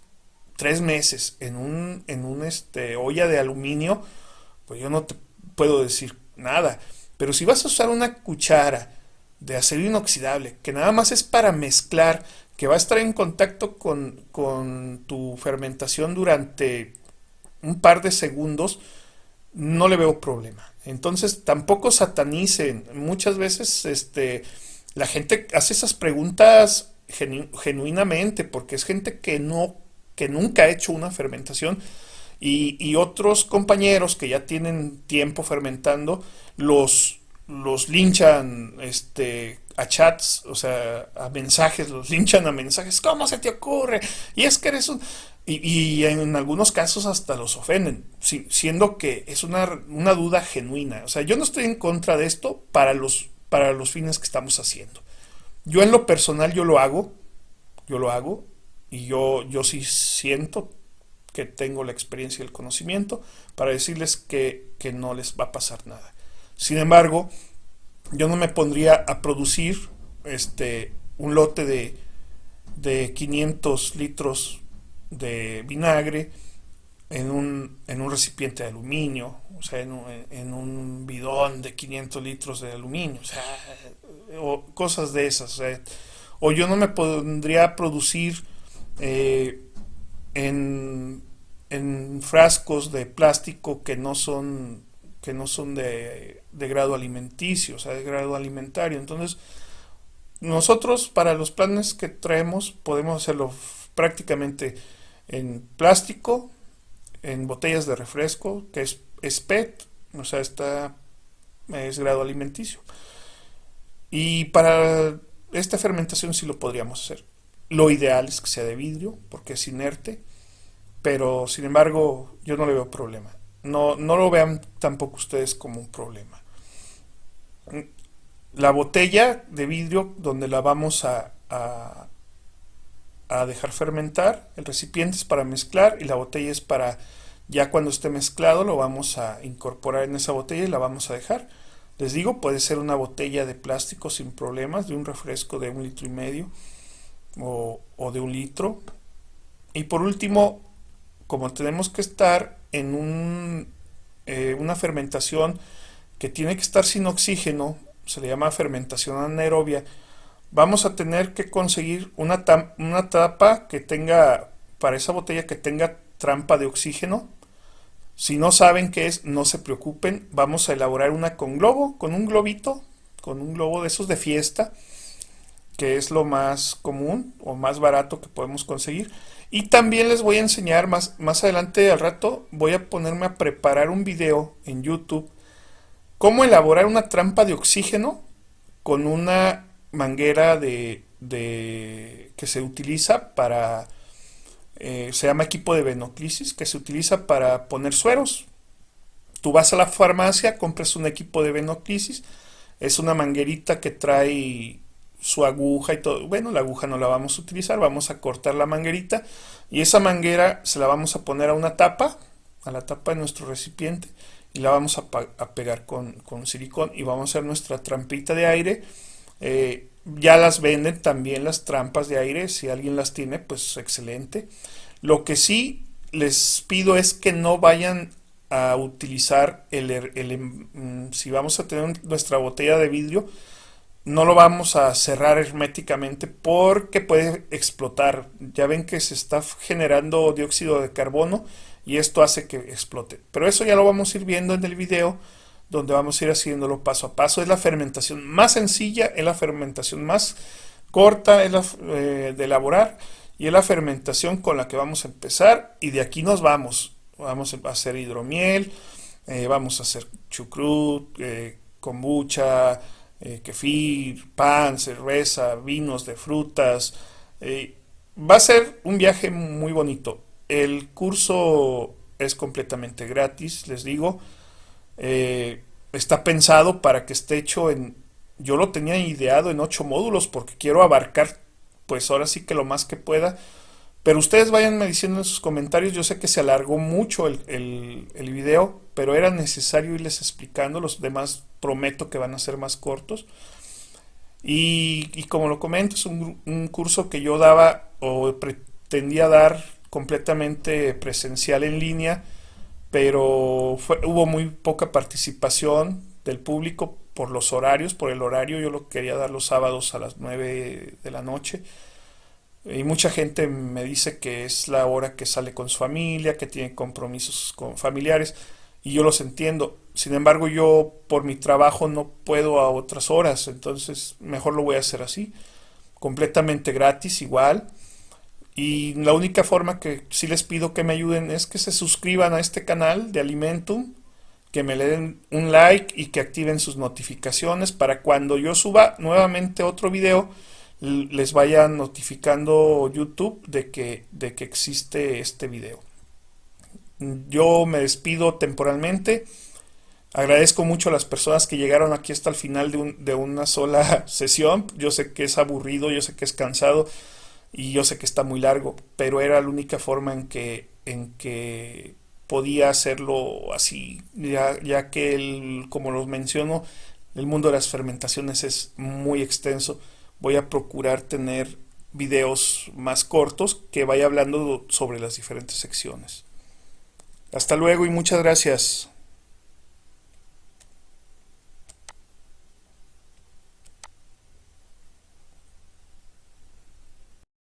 3 meses en un olla de aluminio, pues yo no te puedo decir nada. Pero si vas a usar una cuchara de acero inoxidable, que nada más es para mezclar, que va a estar en contacto con tu fermentación durante un par de segundos, no le veo problema. Entonces tampoco satanicen. Muchas veces la gente hace esas preguntas genuinamente, porque es gente que nunca ha hecho una fermentación, y otros compañeros que ya tienen tiempo fermentando los linchan a chats, o sea, a mensajes, los linchan a mensajes. ¿Cómo se te ocurre? Y es que eres un... Y en algunos casos hasta los ofenden, siendo que es una duda genuina. O sea, yo no estoy en contra de esto para los fines que estamos haciendo. Yo en lo personal yo lo hago, y yo sí siento que tengo la experiencia y el conocimiento para decirles que no les va a pasar nada. Sin embargo, yo no me pondría a producir un lote de 500 litros de vinagre en un recipiente de aluminio, o sea, en un bidón de 500 litros de aluminio, o sea, o cosas de esas, o sea, o yo no me pondría a producir eh, en, en frascos de plástico que no son de grado alimenticio, o sea, de grado alimentario. Entonces, nosotros para los planes que traemos podemos hacerlo prácticamente en plástico, en botellas de refresco, que es PET, o sea, es grado alimenticio. Y para esta fermentación sí lo podríamos hacer. Lo ideal es que sea de vidrio, porque es inerte, pero sin embargo yo no le veo problema. No, no lo vean tampoco ustedes como un problema. La botella de vidrio donde la vamos a dejar fermentar, el recipiente es para mezclar y la botella es para, ya cuando esté mezclado, lo vamos a incorporar en esa botella y la vamos a dejar. Les digo, puede ser una botella de plástico sin problemas, de un refresco de 1,5 litros o de 1 litro. Y por último, como tenemos que estar en una fermentación que tiene que estar sin oxígeno, se le llama fermentación anaerobia, vamos a tener que conseguir una tapa que tenga, para esa botella que tenga trampa de oxígeno. Si no saben qué es, no se preocupen, vamos a elaborar una con globo, con un globito, con un globo de esos de fiesta, que es lo más común o más barato que podemos conseguir. Y también les voy a enseñar más adelante al rato, voy a ponerme a preparar un video en YouTube, cómo elaborar una trampa de oxígeno con una manguera que se utiliza para, se llama equipo de venoclisis, que se utiliza para poner sueros. Tú vas a la farmacia, compras un equipo de venoclisis, es una manguerita que trae su aguja y todo. Bueno, la aguja no la vamos a utilizar, vamos a cortar la manguerita y esa manguera se la vamos a poner a una tapa, a la tapa de nuestro recipiente y la vamos a pegar con silicón y vamos a hacer nuestra trampita de aire. Ya las venden también las trampas de aire, si alguien las tiene, pues excelente. Lo que sí les pido es que no vayan a utilizar si vamos a tener nuestra botella de vidrio, no lo vamos a cerrar herméticamente porque puede explotar. Ya ven que se está generando dióxido de carbono y esto hace que explote. Pero eso ya lo vamos a ir viendo en el video donde vamos a ir haciéndolo paso a paso. Es la fermentación más sencilla, es la fermentación más corta de elaborar y es la fermentación con la que vamos a empezar y de aquí nos vamos. Vamos a hacer hidromiel, vamos a hacer chucrut, kombucha, kefir, pan, cerveza, vinos de frutas. Va a ser un viaje muy bonito. El curso es completamente gratis, les digo. Está pensado para que esté hecho yo lo tenía ideado en 8 módulos porque quiero abarcar, pues ahora sí que lo más que pueda. Pero ustedes vayanme diciendo en sus comentarios, yo sé que se alargó mucho el video, pero era necesario irles explicando, los demás prometo que van a ser más cortos. Y como lo comento, es un curso que yo daba o pretendía dar completamente presencial en línea, pero hubo muy poca participación del público por los horarios, por el horario. Yo lo quería dar los sábados a las 9 de la noche. Y mucha gente me dice que es la hora que sale con su familia, que tiene compromisos con familiares, y yo los entiendo. Sin embargo, yo por mi trabajo no puedo a otras horas, entonces mejor lo voy a hacer así, completamente gratis igual. Y la única forma que sí les pido que me ayuden es que se suscriban a este canal de Alimentum, que me le den un like y que activen sus notificaciones para cuando yo suba nuevamente otro video les vaya notificando YouTube de que existe este video. Yo me despido temporalmente. Agradezco mucho a las personas que llegaron aquí hasta el final de una sola sesión. Yo sé que es aburrido, yo sé que es cansado y yo sé que está muy largo, pero era la única forma en que podía hacerlo así, ya que como los menciono, el mundo de las fermentaciones es muy extenso. voy a procurar tener videos más cortos que vaya hablando sobre las diferentes secciones. Hasta luego y muchas gracias.